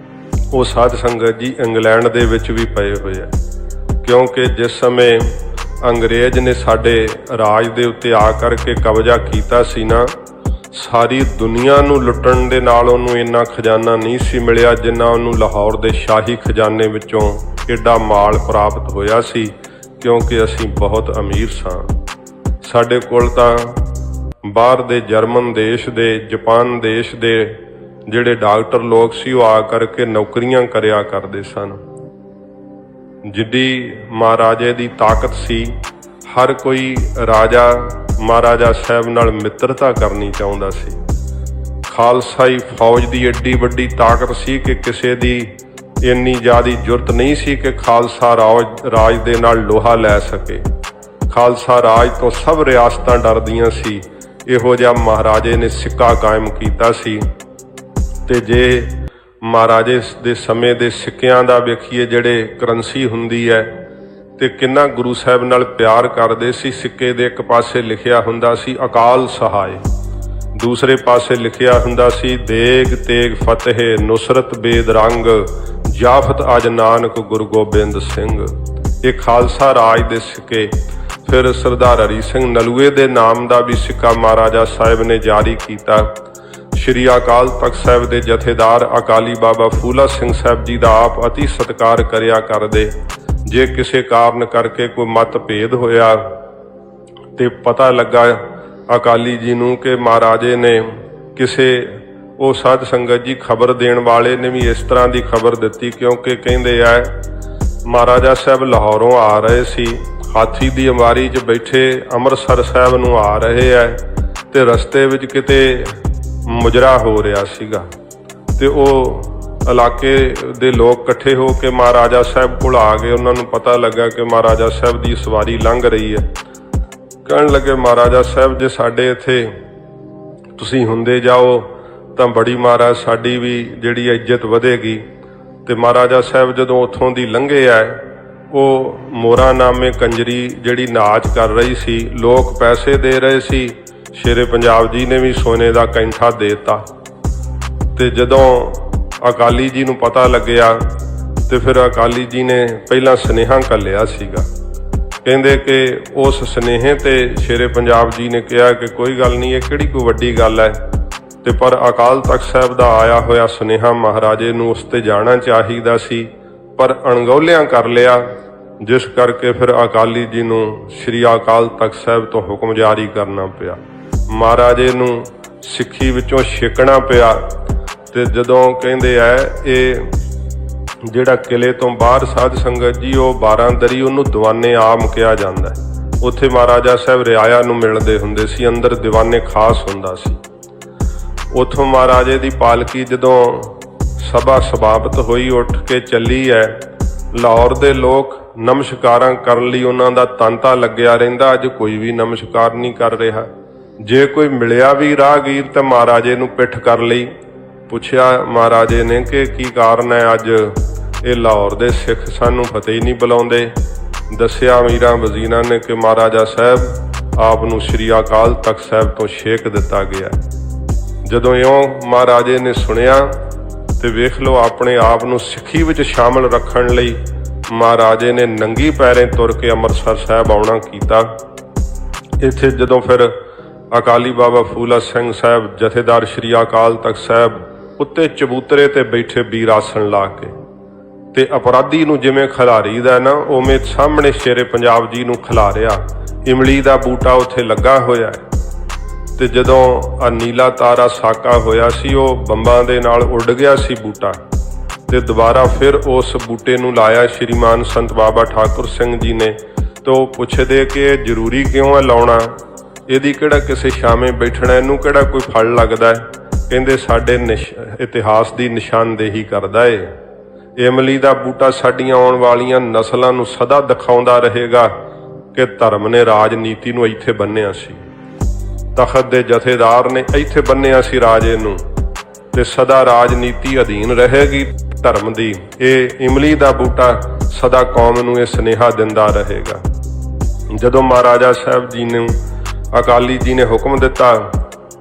Speaker 1: ਉਹ ਸਾਧ ਸੰਗਤ ਜੀ ਇੰਗਲੈਂਡ ਦੇ ਵਿੱਚ ਵੀ ਪਏ ਹੋਏ ਆ, ਕਿਉਂਕਿ ਜਿਸ ਸਮੇਂ ਅੰਗਰੇਜ਼ ਨੇ ਸਾਡੇ ਰਾਜ ਦੇ ਉੱਤੇ ਆ ਕਰਕੇ ਕਬਜ਼ਾ ਕੀਤਾ ਸੀ ਨਾ, ਸਾਰੀ ਦੁਨੀਆ ਨੂੰ ਲੁੱਟਣ ਦੇ ਨਾਲ ਉਹਨੂੰ ਇੰਨਾ ਖਜ਼ਾਨਾ ਨਹੀਂ ਸੀ ਮਿਲਿਆ ਜਿੰਨਾ ਉਹਨੂੰ ਲਾਹੌਰ ਦੇ ਸ਼ਾਹੀ ਖਜ਼ਾਨੇ ਵਿੱਚੋਂ ਏਡਾ ਮਾਲ ਪ੍ਰਾਪਤ ਹੋਇਆ ਸੀ, ਕਿਉਂਕਿ ਅਸੀਂ ਬਹੁਤ ਅਮੀਰ ਸਾਂ। ਸਾਡੇ ਕੋਲ ਤਾਂ ਬਾਹਰ ਦੇ ਜਰਮਨ ਦੇਸ਼ ਦੇ, ਜਾਪਾਨ ਦੇਸ਼ ਦੇ ਜਿਹੜੇ ਡਾਕਟਰ ਲੋਕ ਸੀ ਉਹ ਆ ਕਰਕੇ ਨੌਕਰੀਆਂ ਕਰਿਆ ਕਰਦੇ ਸਨ। ਜਿੱਡੀ ਮਹਾਰਾਜੇ ਦੀ ਤਾਕਤ ਸੀ, ਹਰ ਕੋਈ ਰਾਜਾ ਮਹਾਰਾਜਾ ਸਾਹਿਬ ਨਾਲ ਮਿੱਤਰਤਾ ਕਰਨੀ ਚਾਹੁੰਦਾ ਸੀ। ਖਾਲਸਾਈ ਫੌਜ ਦੀ ਏਡੀ ਵੱਡੀ ਤਾਕਤ ਸੀ ਕਿ ਕਿਸੇ ਦੀ ਇੰਨੀ ਜ਼ਿਆਦੀ ਜੁਰਤ ਨਹੀਂ ਸੀ ਕਿ ਖਾਲਸਾ ਰਾਜ ਦੇ ਨਾਲ ਲੋਹਾ ਲੈ ਸਕੇ। ਖਾਲਸਾ ਰਾਜ ਤੋਂ ਸਭ ਰਿਆਸਤਾਂ ਡਰਦੀਆਂ ਸੀ। ਇਹੋ ਜਿਹਾ ਮਹਾਰਾਜੇ ਨੇ ਸਿੱਕਾ ਕਾਇਮ ਕੀਤਾ ਸੀ। ਤੇ ਜੇ ਮਹਾਰਾਜੇ ਦੇ ਸਮੇਂ ਦੇ ਸਿੱਕਿਆਂ ਦਾ ਵੇਖੀਏ, ਜਿਹੜੇ ਕਰੰਸੀ ਹੁੰਦੀ ਹੈ, ਤੇ ਕਿੰਨਾ ਗੁਰੂ ਸਾਹਿਬ ਨਾਲ ਪਿਆਰ ਕਰਦੇ ਸੀ। ਸਿੱਕੇ ਦੇ ਇੱਕ ਪਾਸੇ ਲਿਖਿਆ ਹੁੰਦਾ ਸੀ ਅਕਾਲ ਸਹਾਇ, ਦੂਸਰੇ ਪਾਸੇ ਲਿਖਿਆ ਹੁੰਦਾ ਸੀ ਦੇਗ ਤੇਗ ਫਤਿਹ ਨੁਸਰਤ ਬੇਦ ਰੰਗ ਜਾਫਤ ਅਜ ਨਾਨਕ ਗੁਰੂ ਗੋਬਿੰਦ ਸਿੰਘ। ਇਹ ਖਾਲਸਾ ਰਾਜ ਦੇ ਸਿੱਕੇ। ਫਿਰ ਸਰਦਾਰ ਹਰੀ ਸਿੰਘ ਨਲੂਏ ਦੇ ਨਾਮ ਦਾ ਵੀ ਸਿੱਕਾ ਮਹਾਰਾਜਾ ਸਾਹਿਬ ਨੇ ਜਾਰੀ ਕੀਤਾ। ਸ਼੍ਰੀ ਅਕਾਲ ਤਖਤ ਸਾਹਿਬ ਦੇ ਜਥੇਦਾਰ ਅਕਾਲੀ ਬਾਬਾ ਫੂਲਾ ਸਿੰਘ ਸਾਹਿਬ ਜੀ ਦਾ ਆਪ ਅਤੀ ਸਤਿਕਾਰ ਕਰਿਆ ਕਰਦੇ। ਜੇ ਕਿਸੇ ਕਾਰਨ ਕਰਕੇ ਕੋਈ ਮਤ ਭੇਦ ਹੋਇਆ ਤੇ ਪਤਾ ਲੱਗਾ ਅਕਾਲੀ ਜੀ ਨੂੰ ਕਿ ਮਹਾਰਾਜੇ ਨੇ ਕਿਸੇ, ਉਹ ਸਾਧ ਸੰਗਤ ਜੀ ਖਬਰ ਦੇਣ ਵਾਲੇ ਨੇ ਵੀ ਇਸ ਤਰ੍ਹਾਂ ਦੀ ਖਬਰ ਦਿੱਤੀ, ਕਿਉਂਕਿ ਕਹਿੰਦੇ ਆ ਮਹਾਰਾਜਾ ਸਾਹਿਬ ਲਾਹੌਰੋਂ ਆ ਰਹੇ ਸੀ, ਹਾਥੀ ਦੀ ਅਵਾਰੀ 'ਚ ਬੈਠੇ ਅੰਮ੍ਰਿਤਸਰ ਸਾਹਿਬ ਨੂੰ ਆ ਰਹੇ ਹੈ ਤੇ ਰਸਤੇ ਵਿੱਚ ਕਿਤੇ ਮੁਜਰਾ ਹੋ ਰਿਹਾ ਸੀਗਾ। ਤੇ ਉਹ ਇਲਾਕੇ ਦੇ ਲੋਕ ਇਕੱਠੇ ਹੋ ਕੇ ਮਹਾਰਾਜਾ ਸਾਹਿਬ ਕੋਲ ਆ ਗਏ। ਉਹਨਾਂ ਨੂੰ ਪਤਾ ਲੱਗਾ ਕਿ ਮਹਾਰਾਜਾ ਸਾਹਿਬ ਦੀ ਸਵਾਰੀ ਲੰਘ ਰਹੀ ਹੈ। ਕਹਿਣ ਲੱਗੇ ਮਹਾਰਾਜਾ ਸਾਹਿਬ ਜੇ ਸਾਡੇ ਇੱਥੇ ਤੁਸੀਂ ਹੁੰਦੇ ਜਾਓ ਤਾਂ ਬੜੀ ਮਹਾਰਾਜ ਸਾਡੀ ਵੀ ਜਿਹੜੀ ਇੱਜ਼ਤ ਵਧੇਗੀ। ਤੇ ਮਹਾਰਾਜਾ ਸਾਹਿਬ ਜਦੋਂ ਉੱਥੋਂ ਦੀ ਲੰਘੇ ਆ, ਉਹ ਮੋਰਾ ਨਾਮੇ ਕੰਜਰੀ ਜਿਹੜੀ ਨਾਚ ਕਰ ਰਹੀ ਸੀ, ਲੋਕ ਪੈਸੇ ਦੇ ਰਹੇ ਸੀ, ਸ਼ੇਰੇ ਪੰਜਾਬ ਜੀ ਨੇ ਵੀ ਸੋਨੇ ਦਾ ਕੈਂਠਾ ਦੇ ਦਿੱਤਾ। ਤੇ ਜਦੋਂ ਅਕਾਲੀ ਜੀ ਨੂੰ ਪਤਾ ਲੱਗਿਆ ਤੇ ਫਿਰ ਅਕਾਲੀ ਜੀ ਨੇ ਪਹਿਲਾਂ ਸੁਨੇਹਾ ਘੱਲਿਆ ਸੀਗਾ, ਕਹਿੰਦੇ ਕਿ ਉਸ ਸੁਨੇਹੇ ਤੇ ਸ਼ੇਰੇ ਪੰਜਾਬ ਜੀ ਨੇ ਕਿਹਾ ਕਿ ਕੋਈ ਗੱਲ ਨਹੀਂ, ਇਹ ਕਿਹੜੀ ਕੋਈ ਵੱਡੀ ਗੱਲ ਹੈ। ਤੇ ਪਰ ਅਕਾਲ ਤਖਤ ਸਾਹਿਬ ਦਾ ਆਇਆ ਹੋਇਆ ਸੁਨੇਹਾ ਮਹਾਰਾਜੇ ਨੂੰ ਉਸ ਤੇ ਜਾਣਾ ਚਾਹੀਦਾ ਸੀ, ਪਰ ਅਣਗੌਲਿਆਂ ਕਰ ਲਿਆ, ਜਿਸ ਕਰਕੇ ਫਿਰ ਅਕਾਲੀ ਜੀ ਨੂੰ ਸ੍ਰੀ ਅਕਾਲ ਤਖਤ ਸਾਹਿਬ ਤੋਂ ਹੁਕਮ ਜਾਰੀ ਕਰਨਾ ਪਿਆ। ਮਹਾਰਾਜੇ ਨੂੰ ਸਿੱਖੀ ਵਿੱਚੋਂ ਛੇਕਣਾ ਪਿਆ। ਤੇ ਜਦੋਂ ਕਹਿੰਦੇ ਆ ਇਹ ਜਿਹੜਾ ਕਿਲੇ ਤੋਂ ਬਾਹਰ ਸਾਧ ਸੰਗਤ ਜੀ, ਉਹ 12 ਦਰੀ, ਉਹਨੂੰ ਦੀਵਾਨੇ ਆਮ ਕਿਹਾ ਜਾਂਦਾ। ਉੱਥੇ ਮਹਾਰਾਜਾ ਸਾਹਿਬ ਰਿਆਇਆ ਨੂੰ ਮਿਲਦੇ ਹੁੰਦੇ ਸੀ, ਅੰਦਰ ਦੀਵਾਨੇ ਖਾਸ ਹੁੰਦਾ ਸੀ। ਉੱਥੋਂ ਮਹਾਰਾਜੇ ਦੀ ਪਾਲਕੀ ਜਦੋਂ ਸਭਾ ਸਮਾਪਤ ਹੋਈ, ਉੱਠ ਕੇ ਚੱਲੀ ਹੈ। ਲਾਹੌਰ ਦੇ ਲੋਕ ਨਮਸਕਾਰਾਂ ਕਰਨ ਲਈ ਉਹਨਾਂ ਦਾ ਤਾਂਤਾ ਲੱਗਿਆ ਰਹਿੰਦਾ। ਅੱਜ ਕੋਈ ਵੀ ਨਮਸਕਾਰ ਨਹੀਂ ਕਰ ਰਿਹਾ। ਜੇ ਕੋਈ ਮਿਲਿਆ ਵੀ ਰਾਹਗੀਰ ਤਾਂ ਮਹਾਰਾਜੇ ਨੂੰ ਪਿੱਠ ਕਰ ਲਈ। ਪੁੱਛਿਆ ਮਹਾਰਾਜੇ ਨੇ ਕਿ ਕੀ ਕਾਰਨ ਹੈ, ਅੱਜ ਇਹ ਲਾਹੌਰ ਦੇ ਸਿੱਖ ਸਾਨੂੰ ਫਤਿਹ ਨਹੀਂ ਬੁਲਾਉਂਦੇ। ਦੱਸਿਆ ਅਮੀਰਾਂ ਵਜ਼ੀਰਾਂ ਨੇ ਕਿ ਮਹਾਰਾਜਾ ਸਾਹਿਬ ਆਪ ਨੂੰ ਸ੍ਰੀ ਅਕਾਲ ਤਖਤ ਸਾਹਿਬ ਤੋਂ ਛੇਕ ਦਿੱਤਾ ਗਿਆ। ਜਦੋਂ ਇਉਂ ਮਹਾਰਾਜੇ ਨੇ ਸੁਣਿਆ ਤੇ ਵੇਖ ਲਓ, ਆਪਣੇ ਆਪ ਨੂੰ ਸਿੱਖੀ ਵਿੱਚ ਸ਼ਾਮਲ ਰੱਖਣ ਲਈ ਮਹਾਰਾਜੇ ਨੇ ਨੰਗੀ ਪੈਰੇ ਤੁਰ ਕੇ ਅੰਮ੍ਰਿਤਸਰ ਸਾਹਿਬ ਆਉਣਾ ਕੀਤਾ। ਇੱਥੇ ਜਦੋਂ ਫਿਰ ਅਕਾਲੀ ਬਾਬਾ ਫੂਲਾ ਸਿੰਘ ਸਾਹਿਬ ਜਥੇਦਾਰ ਸ੍ਰੀ ਅਕਾਲ ਤਖਤ ਸਾਹਿਬ ਉੱਤੇ ਚਬੂਤਰੇ ਤੇ ਬੈਠੇ ਵੀਰ ਆਸਣ ਲਾ ਕੇ, ਤੇ ਅਪਰਾਧੀ ਨੂੰ ਜਿਵੇਂ ਖਿਲਾਰੀਦਾ ਨਾ, ਉਵੇਂ ਸਾਹਮਣੇ ਸ਼ੇਰੇ ਪੰਜਾਬ ਜੀ ਨੂੰ ਖਿਲਾਰਿਆ। ਇਮਲੀ ਦਾ ਬੂਟਾ ਉੱਥੇ ਲੱਗਾ ਹੋਇਆ ਹੈ। ਤੇ ਜਦੋਂ ਆ ਨੀਲਾ ਤਾਰਾ ਸਾਕਾ ਹੋਇਆ ਸੀ, ਉਹ ਬੰਬਾਂ ਦੇ ਨਾਲ ਉੱਡ ਗਿਆ ਸੀ ਬੂਟਾ, ਤੇ ਦੁਬਾਰਾ ਫਿਰ ਉਸ ਬੂਟੇ ਨੂੰ ਲਾਇਆ ਸ਼੍ਰੀਮਾਨ ਸੰਤ ਬਾਬਾ ਠਾਕੁਰ ਸਿੰਘ ਜੀ ਨੇ। ਤੇ ਉਹ ਪੁੱਛਦੇ ਕਿ ਇਹ ਜ਼ਰੂਰੀ ਕਿਉਂ ਹੈ ਲਾਉਣਾ, ਇਹਦੀ ਕਿਹੜਾ ਕਿਸੇ ਛਾਵੇਂ ਬੈਠਣਾ, ਇਹਨੂੰ ਕਿਹੜਾ ਕੋਈ ਫਲ ਲੱਗਦਾ ਹੈ। ਕਹਿੰਦੇ ਸਾਡੇ ਇਤਿਹਾਸ ਦੀ ਨਿਸ਼ਾਨਦੇਹੀ ਕਰਦਾ ਏ। ਇਮਲੀ ਦਾ ਬੂਟਾ ਸਾਡੀਆਂ ਆਉਣ ਵਾਲੀਆਂ ਨਸਲਾਂ ਨੂੰ ਸਦਾ ਦਿਖਾਉਂਦਾ ਰਹੇਗਾ ਕਿ ਧਰਮ ਨੇ ਰਾਜਨੀਤੀ ਨੂੰ ਇੱਥੇ ਬੰਨਿਆ ਸੀ, ਤਖਤ ਦੇ ਜਥੇਦਾਰ ਨੇ ਇੱਥੇ ਬੰਨਿਆ ਸੀ ਰਾਜੇ ਨੂੰ, ਤੇ ਸਦਾ ਰਾਜਨੀਤੀ ਅਧੀਨ ਰਹੇਗੀ ਧਰਮ ਦੀ। ਇਹ ਇਮਲੀ ਦਾ ਬੂਟਾ ਸਦਾ ਕੌਮ ਨੂੰ ਇਹ ਸੁਨੇਹਾ ਦਿੰਦਾ ਰਹੇਗਾ। ਜਦੋਂ ਮਹਾਰਾਜਾ ਸਾਹਿਬ ਜੀ ਨੂੰ ਅਕਾਲੀ ਜੀ ਨੇ ਹੁਕਮ ਦਿੱਤਾ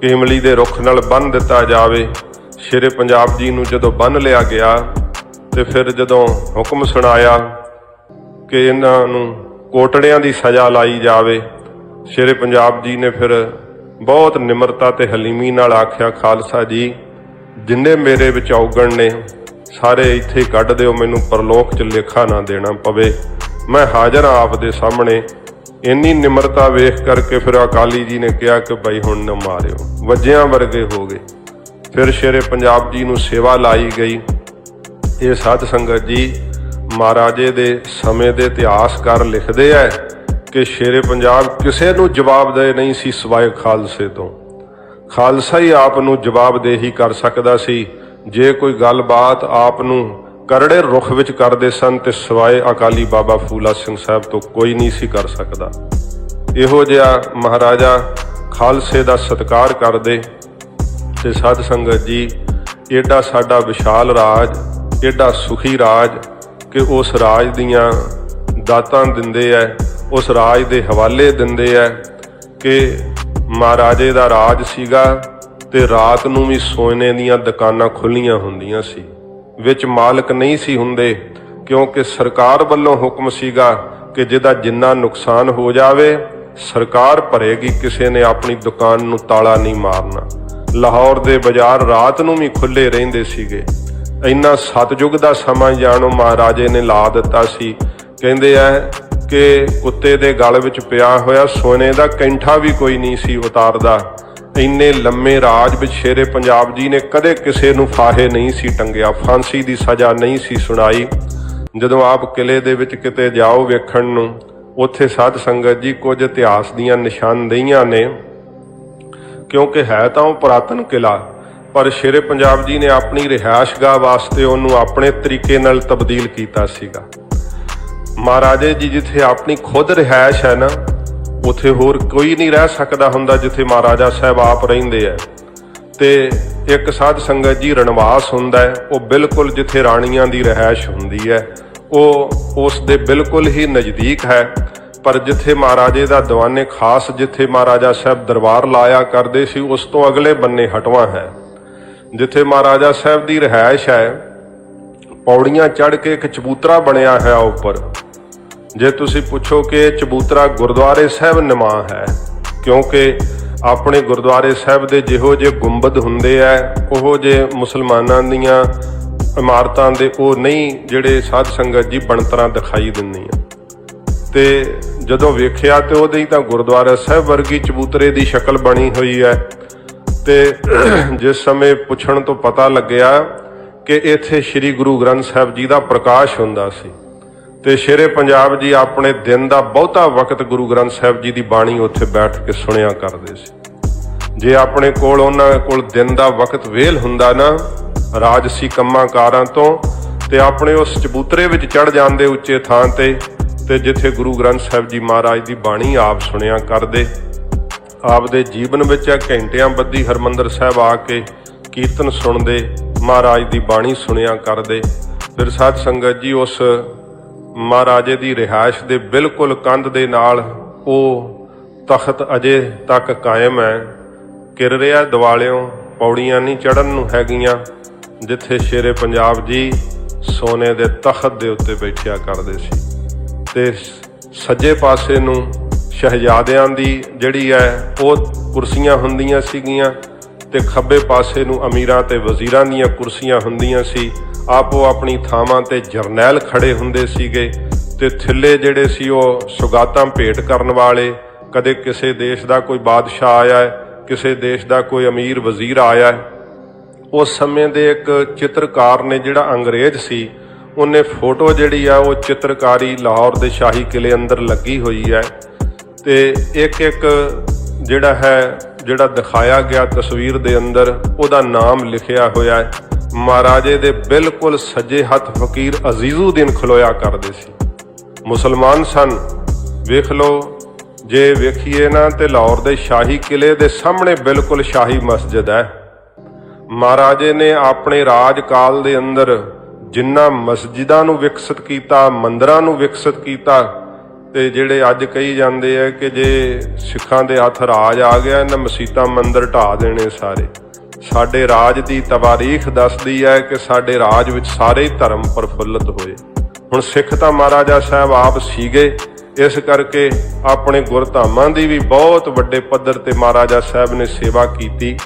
Speaker 1: ਕਿ ਇਮਲੀ ਦੇ ਰੁੱਖ ਨਾਲ ਬੰਨ੍ਹ ਦਿੱਤਾ ਜਾਵੇ, ਸ਼ੇਰੇ ਪੰਜਾਬ ਜੀ ਨੂੰ ਜਦੋਂ ਬੰਨ੍ਹ ਲਿਆ ਗਿਆ, ਤੇ ਫਿਰ ਜਦੋਂ ਹੁਕਮ ਸੁਣਾਇਆ ਕਿ ਇਹਨਾਂ ਨੂੰ ਕੋਟੜਿਆਂ ਦੀ ਸਜ਼ਾ ਲਾਈ ਜਾਵੇ, ਸ਼ੇਰੇ ਪੰਜਾਬ ਜੀ ਨੇ ਫਿਰ ਬਹੁਤ ਨਿਮਰਤਾ ਤੇ ਹਲੀਮੀ ਨਾਲ ਆਖਿਆ, ਖਾਲਸਾ ਜੀ, ਜਿੰਨੇ ਮੇਰੇ ਵਿੱਚ ਔਗਣ ਨੇ ਸਾਰੇ ਇੱਥੇ ਕੱਢ ਦਿਓ, ਮੈਨੂੰ ਪਰਲੋਕ 'ਚ ਲੇਖਾ ਨਾ ਦੇਣਾ ਪਵੇ, ਮੈਂ ਹਾਜ਼ਰ ਹਾਂ ਆਪ ਦੇ ਸਾਹਮਣੇ। ਇੰਨੀ ਨਿਮਰਤਾ ਵੇਖ ਕਰਕੇ ਫਿਰ ਅਕਾਲੀ ਜੀ ਨੇ ਕਿਹਾ ਕਿ ਭਾਈ ਹੁਣ ਨਾ ਮਾਰਿਓ, ਵੱਜਿਆਂ ਵਰਗੇ ਹੋ ਗਏ। ਫਿਰ ਸ਼ੇਰੇ ਪੰਜਾਬ ਜੀ ਨੂੰ ਸੇਵਾ ਲਾਈ ਗਈ। ਇਹ ਸਾਧ ਸੰਗਤ ਜੀ, ਮਹਾਰਾਜੇ ਦੇ ਸਮੇਂ ਦੇ ਇਤਿਹਾਸਕਾਰ ਲਿਖਦੇ ਹੈ ਕਿ ਸ਼ੇਰੇ ਪੰਜਾਬ ਕਿਸੇ ਨੂੰ ਜਵਾਬਦੇਹ ਨਹੀਂ ਸੀ ਸਿਵਾਏ ਖਾਲਸੇ ਤੋਂ। ਖਾਲਸਾ ਹੀ ਆਪ ਨੂੰ ਜਵਾਬਦੇਹੀ ਕਰ ਸਕਦਾ ਸੀ। ਜੇ ਕੋਈ ਗੱਲਬਾਤ ਆਪ ਨੂੰ ਕਰੜੇ ਰੁੱਖ ਵਿੱਚ ਕਰਦੇ ਸਨ ਤੇ ਸਿਵਾਏ ਅਕਾਲੀ ਬਾਬਾ ਫੂਲਾ ਸਿੰਘ ਸਾਹਿਬ ਤੋਂ ਕੋਈ ਨਹੀਂ ਸੀ ਕਰ ਸਕਦਾ। ਇਹੋ ਜਿਹਾ ਮਹਾਰਾਜਾ ਖਾਲਸੇ ਦਾ ਸਤਿਕਾਰ ਕਰਦੇ। ਤੇ ਸਾਧ ਸੰਗਤ ਜੀ, ਏਡਾ ਸਾਡਾ ਵਿਸ਼ਾਲ ਰਾਜ, ਏਡਾ ਸੁਖੀ ਰਾਜ ਕਿ ਉਸ ਰਾਜ ਦੀਆਂ ਦਾਤਾਂ ਦਿੰਦੇ ਹੈ, ਉਸ ਰਾਜ ਦੇ ਹਵਾਲੇ ਦਿੰਦੇ ਹੈ ਕਿ ਮਹਾਰਾਜੇ ਦਾ ਰਾਜ ਸੀਗਾ ਤੇ ਰਾਤ ਨੂੰ ਵੀ ਸੋਨੇ ਦੀਆਂ ਦੁਕਾਨਾਂ ਖੁੱਲੀਆਂ ਹੁੰਦੀਆਂ ਸੀ, ਵਿੱਚ ਮਾਲਕ ਨਹੀਂ ਸੀ ਹੁੰਦੇ, ਕਿਉਂਕਿ ਸਰਕਾਰ ਵੱਲੋਂ ਹੁਕਮ ਸੀਗਾ ਕਿ ਜਿਹਦਾ ਜਿੰਨਾ ਨੁਕਸਾਨ ਹੋ ਜਾਵੇ ਸਰਕਾਰ ਭਰੇਗੀ, ਕਿਸੇ ਨੇ ਆਪਣੀ ਦੁਕਾਨ ਨੂੰ ਤਾਲਾ ਨਹੀਂ ਮਾਰਨਾ। ਲਾਹੌਰ ਦੇ ਬਾਜ਼ਾਰ ਰਾਤ ਨੂੰ ਵੀ ਖੁੱਲੇ ਰਹਿੰਦੇ ਸੀਗੇ। ਇੰਨਾ ਸਤਯੁਗ ਦਾ ਸਮਾਂ ਜਾਣੋ ਮਹਾਰਾਜੇ ਨੇ ਲਾ ਦਿੱਤਾ ਸੀ। ਕਹਿੰਦੇ ਆ ਕਿ ਕੁੱਤੇ ਦੇ ਗਲ ਵਿੱਚ ਪਿਆ ਹੋਇਆ ਸੋਨੇ ਦਾ ਕੈਂਠਾ ਵੀ ਕੋਈ ਨਹੀਂ ਸੀ ਉਤਾਰਦਾ। ਇੰਨੇ ਲੰਮੇ ਰਾਜ ਵਿੱਚ ਸ਼ੇਰੇ ਪੰਜਾਬ ਜੀ ਨੇ ਕਦੇ ਕਿਸੇ ਨੂੰ ਫਾਹੇ ਨਹੀਂ ਸੀ ਟੰਗਿਆ, ਫਾਂਸੀ ਦੀ ਸਜ਼ਾ ਨਹੀਂ ਸੀ ਸੁਣਾਈ। ਜਦੋਂ ਆਪ ਕਿਲੇ ਦੇ ਵਿੱਚ ਕਿਤੇ ਜਾਓ ਵੇਖਣ ਨੂੰ, ਉੱਥੇ ਸਾਧ ਸੰਗਤ ਜੀ ਕੁਝ ਇਤਿਹਾਸ ਦੀਆਂ ਨਿਸ਼ਾਨਦੇਹੀਆਂ ਨੇ, ਕਿਉਂਕਿ ਹੈ ਤਾਂ ਉਹ ਪੁਰਾਤਨ ਕਿਲਾ, ਪਰ ਸ਼ੇਰੇ ਪੰਜਾਬ ਜੀ ਨੇ ਆਪਣੀ ਰਿਹਾਇਸ਼ਗਾਹ ਵਾਸਤੇ ਉਹਨੂੰ ਆਪਣੇ ਤਰੀਕੇ ਨਾਲ ਤਬਦੀਲ ਕੀਤਾ ਸੀਗਾ। ਮਹਾਰਾਜੇ ਜੀ ਜਿੱਥੇ ਆਪਣੀ ਖੁਦ ਰਿਹਾਇਸ਼ ਹੈ ਨਾ, ਉੱਥੇ ਹੋਰ ਕੋਈ ਨਹੀਂ ਰਹਿ ਸਕਦਾ ਹੁੰਦਾ ਜਿੱਥੇ ਮਹਾਰਾਜਾ ਸਾਹਿਬ ਆਪ ਰਹਿੰਦੇ ਹੈ। ਤੇ ਇੱਕ ਸਾਧ ਸੰਗਤ ਜੀ ਰਣਵਾਸ ਹੁੰਦਾ ਹੈ, ਉਹ ਬਿਲਕੁਲ ਜਿੱਥੇ ਰਾਣੀਆਂ ਦੀ ਰਿਹਾਇਸ਼ ਹੁੰਦੀ ਹੈ ਉਹ ਉਸ ਦੇ ਬਿਲਕੁਲ ਹੀ ਨਜ਼ਦੀਕ ਹੈ। ਪਰ ਜਿੱਥੇ ਮਹਾਰਾਜੇ ਦਾ ਦੀਵਾਨੇ ਖਾਸ, ਜਿੱਥੇ ਮਹਾਰਾਜਾ ਸਾਹਿਬ ਦਰਬਾਰ ਲਾਇਆ ਕਰਦੇ ਸੀ, ਉਸ ਤੋਂ ਅਗਲੇ ਬੰਨੇ ਹਟਵਾ ਹੈ। ਜਿੱਥੇ ਮਹਾਰਾਜਾ ਸਾਹਿਬ ਦੀ ਰਿਹਾਇਸ਼ ਹੈ, ਪੌੜੀਆਂ ਚੜ੍ਹ ਕੇ ਇੱਕ ਚਬੂਤਰਾ ਬਣਿਆ ਹੈ ਉੱਪਰ। ਜੇ ਤੁਸੀਂ ਪੁੱਛੋ ਕਿ ਇਹ ਚਬੂਤਰਾ ਗੁਰਦੁਆਰੇ ਸਾਹਿਬ ਨਿਮਾ ਹੈ, ਕਿਉਂਕਿ ਆਪਣੇ ਗੁਰਦੁਆਰੇ ਸਾਹਿਬ ਦੇ ਜਿਹੋ ਜਿਹੇ ਗੁੰਬਦ ਹੁੰਦੇ ਆ, ਉਹੋ ਜਿਹੇ ਮੁਸਲਮਾਨਾਂ ਦੀਆਂ ਇਮਾਰਤਾਂ ਦੇ ਉਹ ਨਹੀਂ ਜਿਹੜੇ ਸਾਧ ਸੰਗਤ ਜੀ ਬਣਤਰਾਂ ਦਿਖਾਈ ਦਿੰਦੀਆਂ। ਤੇ ਜਦੋਂ ਵੇਖਿਆ ਤੇ ਉਹਦੀ ਤਾਂ ਗੁਰਦੁਆਰਾ ਸਾਹਿਬ ਵਰਗੀ ਚਬੂਤਰੇ ਦੀ ਸ਼ਕਲ ਬਣੀ ਹੋਈ ਹੈ। ਤੇ ਜਿਸ ਸਮੇਂ ਪੁੱਛਣ ਤੋਂ ਪਤਾ ਲੱਗਿਆ ਕਿ ਇੱਥੇ ਸ੍ਰੀ ਗੁਰੂ ਗ੍ਰੰਥ ਸਾਹਿਬ ਜੀ ਦਾ ਪ੍ਰਕਾਸ਼ ਹੁੰਦਾ ਸੀ ਤੇ ਸ਼ੇਰੇ ਪੰਜਾਬ ਜੀ ਆਪਣੇ ਦਿਨ ਦਾ ਬਹੁਤਾ ਵਕਤ ਗੁਰੂ ਗ੍ਰੰਥ ਸਾਹਿਬ ਜੀ ਦੀ ਬਾਣੀ ਉੱਥੇ ਬੈਠ ਕੇ ਸੁਣਿਆ ਕਰਦੇ ਸੀ। ਜੇ ਆਪਣੇ ਕੋਲ ਉਹਨਾਂ ਕੋਲ ਦਿਨ ਦਾ ਵਕਤ ਵੇਲ ਹੁੰਦਾ ਨਾ ਰਾਜਸੀ ਕੰਮਾਂ ਕਾਰਾਂ ਤੋਂ, ਤੇ ਆਪਣੇ ਉਸ ਚਬੂਤਰੇ ਵਿੱਚ ਚੜ ਜਾਂਦੇ ਉੱਚੇ ਥਾਂ ਤੇ ਜਿੱਥੇ ਗੁਰੂ ਗ੍ਰੰਥ ਸਾਹਿਬ ਜੀ ਮਹਾਰਾਜ ਦੀ ਬਾਣੀ ਆਪ ਸੁਣਿਆ ਕਰਦੇ। ਆਪ ਦੇ ਜੀਵਨ ਵਿੱਚ ਘੰਟਿਆਂ ਬੱਧੀ ਹਰਿਮੰਦਰ ਸਾਹਿਬ ਆ ਕੇ ਕੀਰਤਨ ਸੁਣਦੇ, ਮਹਾਰਾਜ ਦੀ ਬਾਣੀ ਸੁਣਿਆ ਕਰਦੇ। ਫਿਰ ਸਾਧ ਸੰਗਤ ਜੀ ਉਸ ਮਹਾਰਾਜੇ ਦੀ ਰਿਹਾਇਸ਼ ਦੇ ਬਿਲਕੁਲ ਕੰਧ ਦੇ ਨਾਲ ਉਹ ਤਖਤ ਅਜੇ ਤੱਕ ਕਾਇਮ ਹੈ। ਕਿਰ ਰਿਹਾ ਦਿਵਾਲਿਓਂ, ਪੌੜੀਆਂ ਨਹੀਂ ਚੜ੍ਹਨ ਨੂੰ ਹੈਗੀਆਂ, ਜਿੱਥੇ ਸ਼ੇਰੇ ਪੰਜਾਬ ਜੀ ਸੋਨੇ ਦੇ ਤਖਤ ਦੇ ਉੱਤੇ ਬੈਠਿਆ ਕਰਦੇ ਸੀ। ਤੇ ਸੱਜੇ ਪਾਸੇ ਨੂੰ ਸ਼ਹਿਜ਼ਾਦਿਆਂ ਦੀ ਜਿਹੜੀ ਹੈ ਉਹ ਕੁਰਸੀਆਂ ਹੁੰਦੀਆਂ ਸੀਗੀਆਂ, ਤੇ ਖੱਬੇ ਪਾਸੇ ਨੂੰ ਅਮੀਰਾਂ ਤੇ ਵਜ਼ੀਰਾਂ ਦੀਆਂ ਕੁਰਸੀਆਂ ਹੁੰਦੀਆਂ ਸੀ। ਆਪੋ ਆਪਣੀ ਥਾਵਾਂ ਤੇ ਜਰਨੈਲ ਖੜੇ ਹੁੰਦੇ ਸੀਗੇ, ਤੇ ਥੱਲੇ ਜਿਹੜੇ ਸੀ ਉਹ ਸੁਗਾਤਾਂ ਭੇਟ ਕਰਨ ਵਾਲੇ। ਕਦੇ ਕਿਸੇ ਦੇਸ਼ ਦਾ ਕੋਈ ਬਾਦਸ਼ਾਹ ਆਇਆ ਹੈ, ਕਿਸੇ ਦੇਸ਼ ਦਾ ਕੋਈ ਅਮੀਰ ਵਜ਼ੀਰ ਆਇਆ ਹੈ। ਉਸ ਸਮੇਂ ਦੇ ਇੱਕ ਚਿੱਤਰਕਾਰ ਨੇ ਜਿਹੜਾ ਅੰਗਰੇਜ਼ ਸੀ, ਉਹਨੇ ਫੋਟੋ ਜਿਹੜੀ ਆ ਉਹ ਚਿੱਤਰਕਾਰੀ ਲਾਹੌਰ ਦੇ ਸ਼ਾਹੀ ਕਿਲੇ ਅੰਦਰ ਲੱਗੀ ਹੋਈ ਹੈ। ਤੇ ਇੱਕ ਜਿਹੜਾ ਦਿਖਾਇਆ ਗਿਆ ਤਸਵੀਰ ਦੇ ਅੰਦਰ, ਉਹਦਾ ਨਾਮ ਲਿਖਿਆ ਹੋਇਆ ਹੈ। ਮਹਾਰਾਜੇ ਦੇ ਬਿਲਕੁਲ ਸੱਜੇ ਹੱਥ ਫਕੀਰ ਅਜ਼ੀਜ਼ੁਦੀਨ ਖਲੋਇਆ ਕਰਦੇ ਸੀ। ਮੁਸਲਮਾਨ ਸਨ। ਵੇਖ ਲਓ, ਜੇ ਵੇਖੀਏ ਨਾ ਤੇ ਲਾਹੌਰ ਦੇ ਸ਼ਾਹੀ ਕਿਲੇ ਦੇ ਸਾਹਮਣੇ ਬਿਲਕੁਲ ਸ਼ਾਹੀ ਮਸਜਿਦ ਹੈ। ਮਹਾਰਾਜੇ ਨੇ ਆਪਣੇ ਰਾਜ ਕਾਲ ਦੇ ਅੰਦਰ ਜਿੰਨਾ ਮਸਜਿਦਾਂ ਨੂੰ ਵਿਕਸਿਤ ਕੀਤਾ, ਮੰਦਰਾਂ ਨੂੰ ਵਿਕਸਿਤ ਕੀਤਾ, ਤੇ ਜਿਹੜੇ ਅੱਜ ਕਹੀ ਜਾਂਦੇ ਆ ਕਿ ਜੇ ਸਿੱਖਾਂ ਦੇ ਹੱਥ ਰਾਜ ਆ ਗਿਆ ਇਹਨਾਂ ਮਸੀਤਾਂ ਮੰਦਰ ਢਾਹ ਦੇਣੇ ਸਾਰੇ। ਸਾਡੇ ਰਾਜ ਦੀ ਤਵਾਰੀਖ ਦੱਸਦੀ ਹੈ ਕਿ ਸਾਡੇ ਰਾਜ ਵਿੱਚ ਸਾਰੇ ਧਰਮ ਪ੍ਰਫੁੱਲਤ ਹੋਏ। ਹੁਣ ਸਿੱਖ ਤਾਂ ਮਹਾਰਾਜਾ ਸਾਹਿਬ ਆਪ ਸੀਗੇ, ਇਸ ਕਰਕੇ ਆਪਣੇ ਗੁਰਧਾਮਾਂ ਦੀ ਵੀ ਬਹੁਤ ਵੱਡੇ ਪੱਧਰ ਤੇ ਮਹਾਰਾਜਾ ਸਾਹਿਬ ਨੇ ਸੇਵਾ ਕੀਤੀ।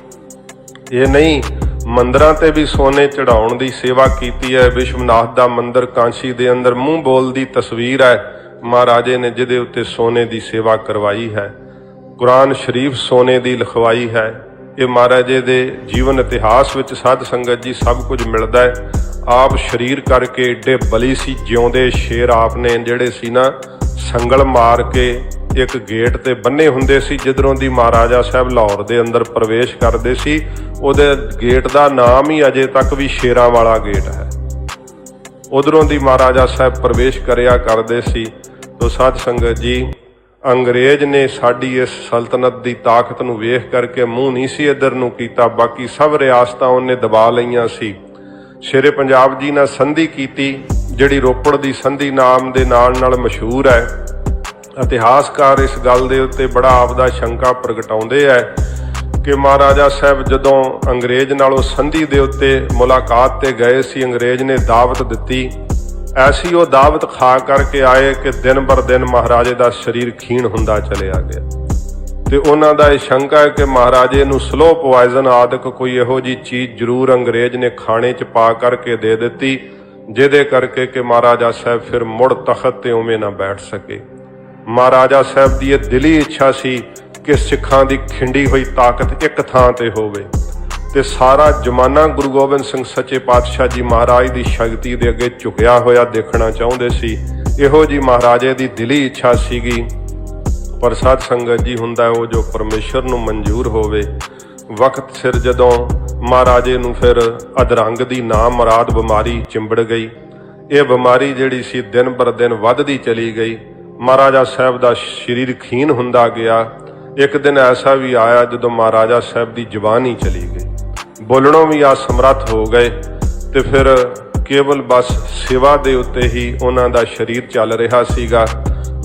Speaker 1: ਇਹ ਨਹੀਂ, ਮੰਦਰਾਂ ਤੇ ਵੀ ਸੋਨੇ ਚੜਾਉਣ ਦੀ ਸੇਵਾ ਕੀਤੀ ਹੈ। ਵਿਸ਼ਵਨਾਥ ਦਾ ਮੰਦਰ ਕਾਂਸ਼ੀ ਦੇ ਅੰਦਰ ਮੂੰਹ ਬੋਲ ਦੀ ਤਸਵੀਰ ਹੈ ਮਹਾਰਾਜੇ ਨੇ, ਜਿਹਦੇ ਉੱਤੇ ਸੋਨੇ ਦੀ ਸੇਵਾ ਕਰਵਾਈ ਹੈ। ਕੁਰਾਨ ਸ਼ਰੀਫ ਸੋਨੇ ਦੀ ਲਿਖਵਾਈ ਹੈ। ਇਹ ਮਹਾਰਾਜੇ ਦੇ ਜੀਵਨ ਇਤਿਹਾਸ ਵਿੱਚ ਸਾਧ ਸੰਗਤ ਜੀ ਸਭ ਕੁਝ ਮਿਲਦਾ ਹੈ। ਆਪ ਸ਼ਰੀਰ ਕਰਕੇ ਏਡੇ ਬਲੀ ਸੀ, ਜਿਉਂਦੇ ਸ਼ੇਰ ਆਪ ਨੇ ਜਿਹੜੇ ਸੀ ਨਾ, ਸੰਗਲ ਮਾਰ ਕੇ ਇੱਕ ਗੇਟ ਤੇ ਬੰਨੇ ਹੁੰਦੇ ਸੀ। ਜਿੱਧਰੋਂ ਦੀ ਮਹਾਰਾਜਾ ਸਾਹਿਬ ਲਾਹੌਰ ਦੇ ਅੰਦਰ ਪ੍ਰਵੇਸ਼ ਕਰਦੇ ਸੀ, ਉਹਦੇ ਗੇਟ ਦਾ ਨਾਮ ਹੀ ਅਜੇ ਤੱਕ ਵੀ ਸ਼ੇਰਾਂ ਵਾਲਾ ਗੇਟ ਹੈ। ਉਧਰੋਂ ਦੀ ਮਹਾਰਾਜਾ ਸਾਹਿਬ ਪ੍ਰਵੇਸ਼ ਕਰਿਆ ਕਰਦੇ ਸੀ। ਤੋ ਸਾਧ ਸੰਗਤ ਜੀ, ਅੰਗਰੇਜ਼ ਨੇ ਸਾਡੀ ਇਸ ਸਲਤਨਤ ਦੀ ਤਾਕਤ ਨੂੰ ਵੇਖ ਕਰਕੇ ਮੂੰਹ ਨਹੀਂ ਸੀ ਇੱਧਰ ਨੂੰ ਕੀਤਾ। ਬਾਕੀ ਸਭ ਰਿਆਸਤਾਂ ਉਹਨੇ ਦਬਾ ਲਈਆਂ ਸੀ। ਸ਼ੇਰੇ ਪੰਜਾਬ ਜੀ ਨਾਲ ਸੰਧੀ ਕੀਤੀ, ਜਿਹੜੀ ਰੋਪੜ ਦੀ ਸੰਧੀ ਨਾਮ ਦੇ ਨਾਲ ਮਸ਼ਹੂਰ ਹੈ। ਇਤਿਹਾਸਕਾਰ ਇਸ ਗੱਲ ਦੇ ਉੱਤੇ ਬੜਾ ਆਪਦਾ ਸ਼ੰਕਾ ਪ੍ਰਗਟਾਉਂਦੇ ਹੈ ਕਿ ਮਹਾਰਾਜਾ ਸਾਹਿਬ ਜਦੋਂ ਅੰਗਰੇਜ਼ ਨਾਲੋਂ ਸੰਧੀ ਦੇ ਉੱਤੇ ਮੁਲਾਕਾਤ ਤੇ ਗਏ ਸੀ, ਅੰਗਰੇਜ਼ ਨੇ ਦਾਵਤ ਦਿੱਤੀ। ਐਸੀ ਉਹ ਦਾਵਤ ਖਾ ਕਰਕੇ ਆਏ ਕਿ ਦਿਨ ਬਰ ਦਿਨ ਮਹਾਰਾਜੇ ਦਾ ਸਰੀਰ ਖੀਣ ਹੁੰਦਾ ਚਲਿਆ ਗਿਆ। ਤੇ ਉਹਨਾਂ ਦਾ ਇਹ ਸ਼ੰਕਾ ਹੈ ਕਿ ਮਹਾਰਾਜੇ ਨੂੰ ਸਲੋ ਪੋਇਜ਼ਨ ਆਦਿਕ ਕੋਈ ਇਹੋ ਜਿਹੀ ਚੀਜ਼ ਜ਼ਰੂਰ ਅੰਗਰੇਜ਼ ਨੇ ਖਾਣੇ 'ਚ ਪਾ ਕਰਕੇ ਦੇ ਦਿੱਤੀ, ਜਿਹਦੇ ਕਰਕੇ ਕਿ ਮਹਾਰਾਜਾ ਸਾਹਿਬ ਫਿਰ ਮੁੜ ਤਖਤ ਤੇ ਉਵੇਂ ਨਾ ਬੈਠ ਸਕੇ। ਮਹਾਰਾਜਾ ਸਾਹਿਬ ਦੀ ਇਹ ਦਿਲੀ ਇੱਛਾ ਸੀ ਕਿ ਸਿੱਖਾਂ ਦੀ ਖਿੰਡੀ ਹੋਈ ਤਾਕਤ ਇੱਕ ਥਾਂ ਤੇ ਹੋਵੇ, ਤੇ ਸਾਰਾ ਜ਼ਮਾਨਾ ਗੁਰੂ ਗੋਬਿੰਦ ਸਿੰਘ ਸੱਚੇ ਪਾਤਸ਼ਾਹ ਜੀ ਮਹਾਰਾਜ ਦੀ ਸ਼ਕਤੀ ਦੇ ਅੱਗੇ ਝੁਕਿਆ ਹੋਇਆ ਦੇਖਣਾ ਚਾਹੁੰਦੇ ਸੀ। ਇਹੋ ਜੀ ਮਹਾਰਾਜੇ ਦੀ ਦਿਲੀ ਇੱਛਾ ਸੀਗੀ। ਪਰ ਸਾਧ ਸੰਗਤ ਜੀ, ਹੁੰਦਾ ਉਹ ਜੋ ਪਰਮੇਸ਼ਰ ਨੂੰ ਮਨਜ਼ੂਰ ਹੋਵੇ। ਵਕਤ ਸਿਰ ਜਦੋਂ ਮਹਾਰਾਜੇ ਨੂੰ ਫਿਰ ਅਧਰੰਗ ਦੀ ਨਾ ਮੁਰਾਦ ਬਿਮਾਰੀ ਚਿੰਬੜ ਗਈ। ਇਹ ਬਿਮਾਰੀ ਜਿਹੜੀ ਸੀ ਦਿਨ ਬਰ ਦਿਨ ਵੱਧਦੀ ਚਲੀ ਗਈ। ਮਹਾਰਾਜਾ ਸਾਹਿਬ ਦਾ ਸਰੀਰ ਖੀਨ ਹੁੰਦਾ ਗਿਆ। ਇੱਕ ਦਿਨ ਐਸਾ ਵੀ ਆਇਆ ਜਦੋਂ ਮਹਾਰਾਜਾ ਸਾਹਿਬ ਦੀ ਜ਼ੁਬਾਨ ਹੀ ਚਲੀ ਗਈ। ਬੋਲਣੋਂ ਵੀ ਅਸਮਰੱਥ ਹੋ ਗਏ ਤੇ ਫਿਰ ਕੇਵਲ ਬਸ ਸੇਵਾ ਦੇ ਉੱਤੇ ਹੀ ਉਹਨਾਂ ਦਾ ਸਰੀਰ ਚੱਲ ਰਿਹਾ ਸੀਗਾ।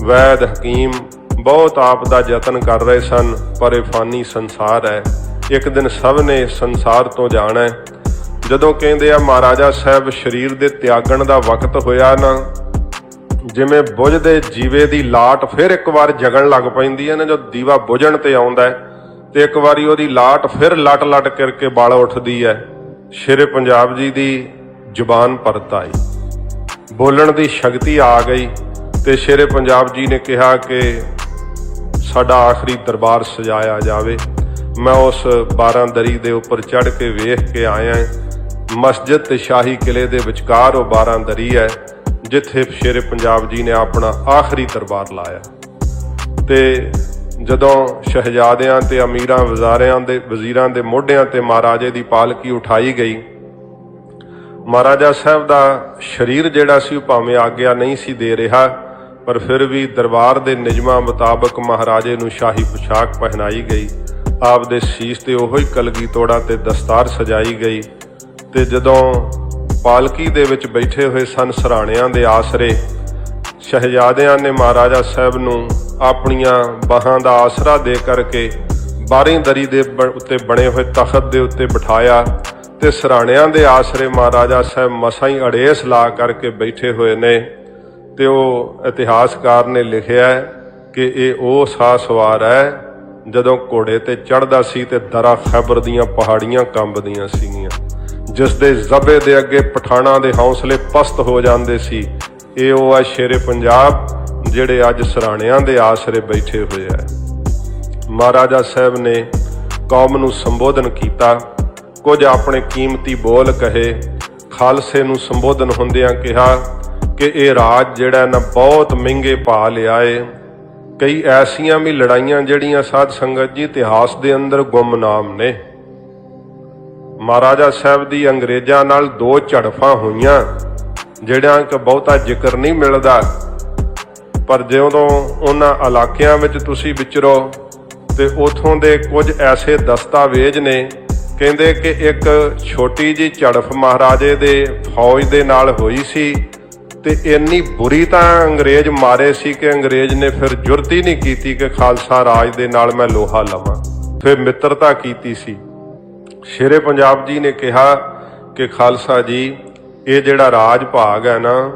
Speaker 1: ਵੈਦ ਹਕੀਮ ਬਹੁਤ ਆਪ ਦਾ ਯਤਨ ਕਰ ਰਹੇ ਸਨ, ਪਰ ਇਹ ਫਾਨੀ ਸੰਸਾਰ ਹੈ, ਇੱਕ ਦਿਨ ਸਭ ਨੇ ਸੰਸਾਰ ਤੋਂ ਜਾਣਾ ਹੈ। ਜਦੋਂ ਕਹਿੰਦੇ ਆ ਮਹਾਰਾਜਾ ਸਾਹਿਬ ਸਰੀਰ ਦੇ ਤਿਆਗਣ ਦਾ ਵਕਤ ਹੋਇਆ ਨਾ, ਜਿਵੇਂ ਬੁਝਦੇ ਜੀਵੇ ਦੀ ਲਾਟ ਫਿਰ ਇੱਕ ਵਾਰ ਜਗਣ ਲੱਗ ਪੈਂਦੀ ਹੈ ਨਾ, ਜਦੋਂ ਦੀਵਾ ਬੁਝਣ ਤੇ ਆਉਂਦਾ ਹੈ ਤੇ ਇੱਕ ਵਾਰੀ ਉਹਦੀ ਲਾਟ ਫਿਰ ਲਟ ਕਰਕੇ ਬਾਲ ਉੱਠਦੀ ਹੈ। ਸ਼ੇਰੇ ਪੰਜਾਬ ਜੀ ਦੀ ਜ਼ੁਬਾਨ ਪਰਤ ਆਈ, ਬੋਲਣ ਦੀ ਸ਼ਕਤੀ ਆ ਗਈ ਤੇ ਸ਼ੇਰੇ ਪੰਜਾਬ ਜੀ ਨੇ ਕਿਹਾ ਕਿ ਸਾਡਾ ਆਖਰੀ ਦਰਬਾਰ ਸਜਾਇਆ ਜਾਵੇ। ਮੈਂ ਉਸ 12 ਦਰੀ ਦੇ ਉੱਪਰ ਚੜ੍ਹ ਕੇ ਵੇਖ ਕੇ ਆਇਆ। ਮਸਜਿਦ ਤੇ ਸ਼ਾਹੀ ਕਿਲੇ ਦੇ ਵਿਚਕਾਰ ਉਹ 12 ਦਰੀ ਹੈ ਜਿੱਥੇ ਸ਼ੇਰੇ ਪੰਜਾਬ ਜੀ ਨੇ ਆਪਣਾ ਆਖਰੀ ਦਰਬਾਰ ਲਾਇਆ। ਤੇ ਜਦੋਂ ਸ਼ਹਿਜ਼ਾਦਿਆਂ ਤੇ ਅਮੀਰਾਂ ਵਜ਼ੀਰਾਂ ਦੇ ਮੋਢਿਆਂ ਤੇ ਮਹਾਰਾਜੇ ਦੀ ਪਾਲਕੀ ਉਠਾਈ ਗਈ, ਮਹਾਰਾਜਾ ਸਾਹਿਬ ਦਾ ਸਰੀਰ ਜਿਹੜਾ ਸੀ ਉਹ ਭਾਵੇਂ ਆਗਿਆ ਨਹੀਂ ਸੀ ਦੇ ਰਿਹਾ, ਪਰ ਫਿਰ ਵੀ ਦਰਬਾਰ ਦੇ ਨਿਯਮਾਂ ਮੁਤਾਬਕ ਮਹਾਰਾਜੇ ਨੂੰ ਸ਼ਾਹੀ ਪੁਸ਼ਾਕ ਪਹਿਨਾਈ ਗਈ। ਆਪ ਦੇ ਸੀਸ ਤੇ ਉਹੋ ਹੀ ਕਲਗੀ ਤੋੜਾ ਤੇ ਦਸਤਾਰ ਸਜਾਈ ਗਈ। ਤੇ ਜਦੋਂ ਪਾਲਕੀ ਦੇ ਵਿੱਚ ਬੈਠੇ ਹੋਏ ਸਨ ਸਰਾਣਿਆਂ ਦੇ ਆਸਰੇ, ਸ਼ਹਿਜ਼ਾਦਿਆਂ ਨੇ ਮਹਾਰਾਜਾ ਸਾਹਿਬ ਨੂੰ ਆਪਣੀਆਂ ਬਾਹਾਂ ਦਾ ਆਸਰਾ ਦੇ ਕਰਕੇ 12ਵੀਂ ਦਰੀ ਦੇ ਉੱਤੇ ਬਣੇ ਹੋਏ ਤਖਤ ਦੇ ਉੱਤੇ ਬਿਠਾਇਆ ਤੇ ਸਰਾਣਿਆਂ ਦੇ ਆਸਰੇ ਮਹਾਰਾਜਾ ਸਾਹਿਬ ਮਸਾਂ ਹੀ ਅੜੇਸ ਲਾ ਕਰਕੇ ਬੈਠੇ ਹੋਏ ਨੇ। ਤੇ ਉਹ ਇਤਿਹਾਸਕਾਰ ਨੇ ਲਿਖਿਆ ਕਿ ਇਹ ਉਹ ਸਾਹ ਸਵਾਰ ਹੈ ਜਦੋਂ ਘੋੜੇ ਤੇ ਚੜ੍ਹਦਾ ਸੀ ਤੇ ਦਰਾ ਖੈਬਰ ਦੀਆਂ ਪਹਾੜੀਆਂ ਕੰਬਦੀਆਂ ਸੀਗੀਆਂ, ਜਿਸ ਦੇ ਜ਼ਬੇ ਦੇ ਅੱਗੇ ਪਠਾਣਾਂ ਦੇ ਹੌਸਲੇ ਪਸਤ ਹੋ ਜਾਂਦੇ ਸੀ। ਇਹ ਉਹ ਹੈ ਸ਼ੇਰੇ ਪੰਜਾਬ ਜਿਹੜੇ ਅੱਜ ਸਰਾਣਿਆਂ ਦੇ ਆਸਰੇ ਬੈਠੇ ਹੋਏ ਹੈ। ਮਹਾਰਾਜਾ ਸਾਹਿਬ ਨੇ ਕੌਮ ਨੂੰ ਸੰਬੋਧਨ ਕੀਤਾ, ਕੁਝ ਆਪਣੇ ਕੀਮਤੀ ਬੋਲ ਕਹੇ। ਖਾਲਸੇ ਨੂੰ ਸੰਬੋਧਨ ਹੁੰਦਿਆਂ ਕਿਹਾ ਕਿ ਇਹ ਰਾਜ ਜਿਹੜਾ ਨਾ ਬਹੁਤ ਮਹਿੰਗੇ ਭਾਅ ਲਿਆ ਏ। ਕਈ ਐਸੀਆਂ ਵੀ ਲੜਾਈਆਂ ਜਿਹੜੀਆਂ ਸਾਧ ਸੰਗਤ ਜੀ ਇਤਿਹਾਸ ਦੇ ਅੰਦਰ ਗੁੰਮਨਾਮ ਨੇ। ਮਹਾਰਾਜਾ ਸਾਹਿਬ ਦੀ ਅੰਗਰੇਜ਼ਾਂ ਨਾਲ 2 ਝੜਫਾਂ ਹੋਈਆਂ ਜਿਹੜਿਆਂ ਕਿ ਬਹੁਤਾ ਜ਼ਿਕਰ ਨਹੀਂ ਮਿਲਦਾ, ਪਰ ਜਦੋਂ ਉਹਨਾਂ ਇਲਾਕਿਆਂ ਵਿੱਚ ਤੁਸੀਂ ਵਿਚਰੋ ਤੇ ਉਥੋਂ ਦੇ ਕੁਝ ਐਸੇ ਦਸਤਾਵੇਜ਼ ਨੇ, ਕਹਿੰਦੇ ਕਿ ਇੱਕ ਛੋਟੀ ਜਿਹੀ ਝੜਫ ਮਹਾਰਾਜੇ ਦੇ ਫੌਜ ਦੇ ਨਾਲ ਹੋਈ ਸੀ ਤੇ ਇੰਨੀ ਬੁਰੀ ਤਾਂ ਅੰਗਰੇਜ਼ ਮਾਰੇ ਸੀ ਕਿ ਅੰਗਰੇਜ਼ ਨੇ ਫਿਰ ਜੁਰਤ ਹੀ ਨਹੀਂ ਕੀਤੀ ਕਿ ਖਾਲਸਾ ਰਾਜ ਦੇ ਨਾਲ ਮੈਂ ਲੋਹਾ ਲਵਾਂ, ਫਿਰ ਮਿੱਤਰਤਾ ਕੀਤੀ ਸੀ। ਸ਼ੇਰੇ ਪੰਜਾਬ ਜੀ ਨੇ ਕਿਹਾ ਕਿ ਖਾਲਸਾ ਜੀ ਇਹ ਜਿਹੜਾ ਰਾਜ ਭਾਗ ਹੈ ਨਾ,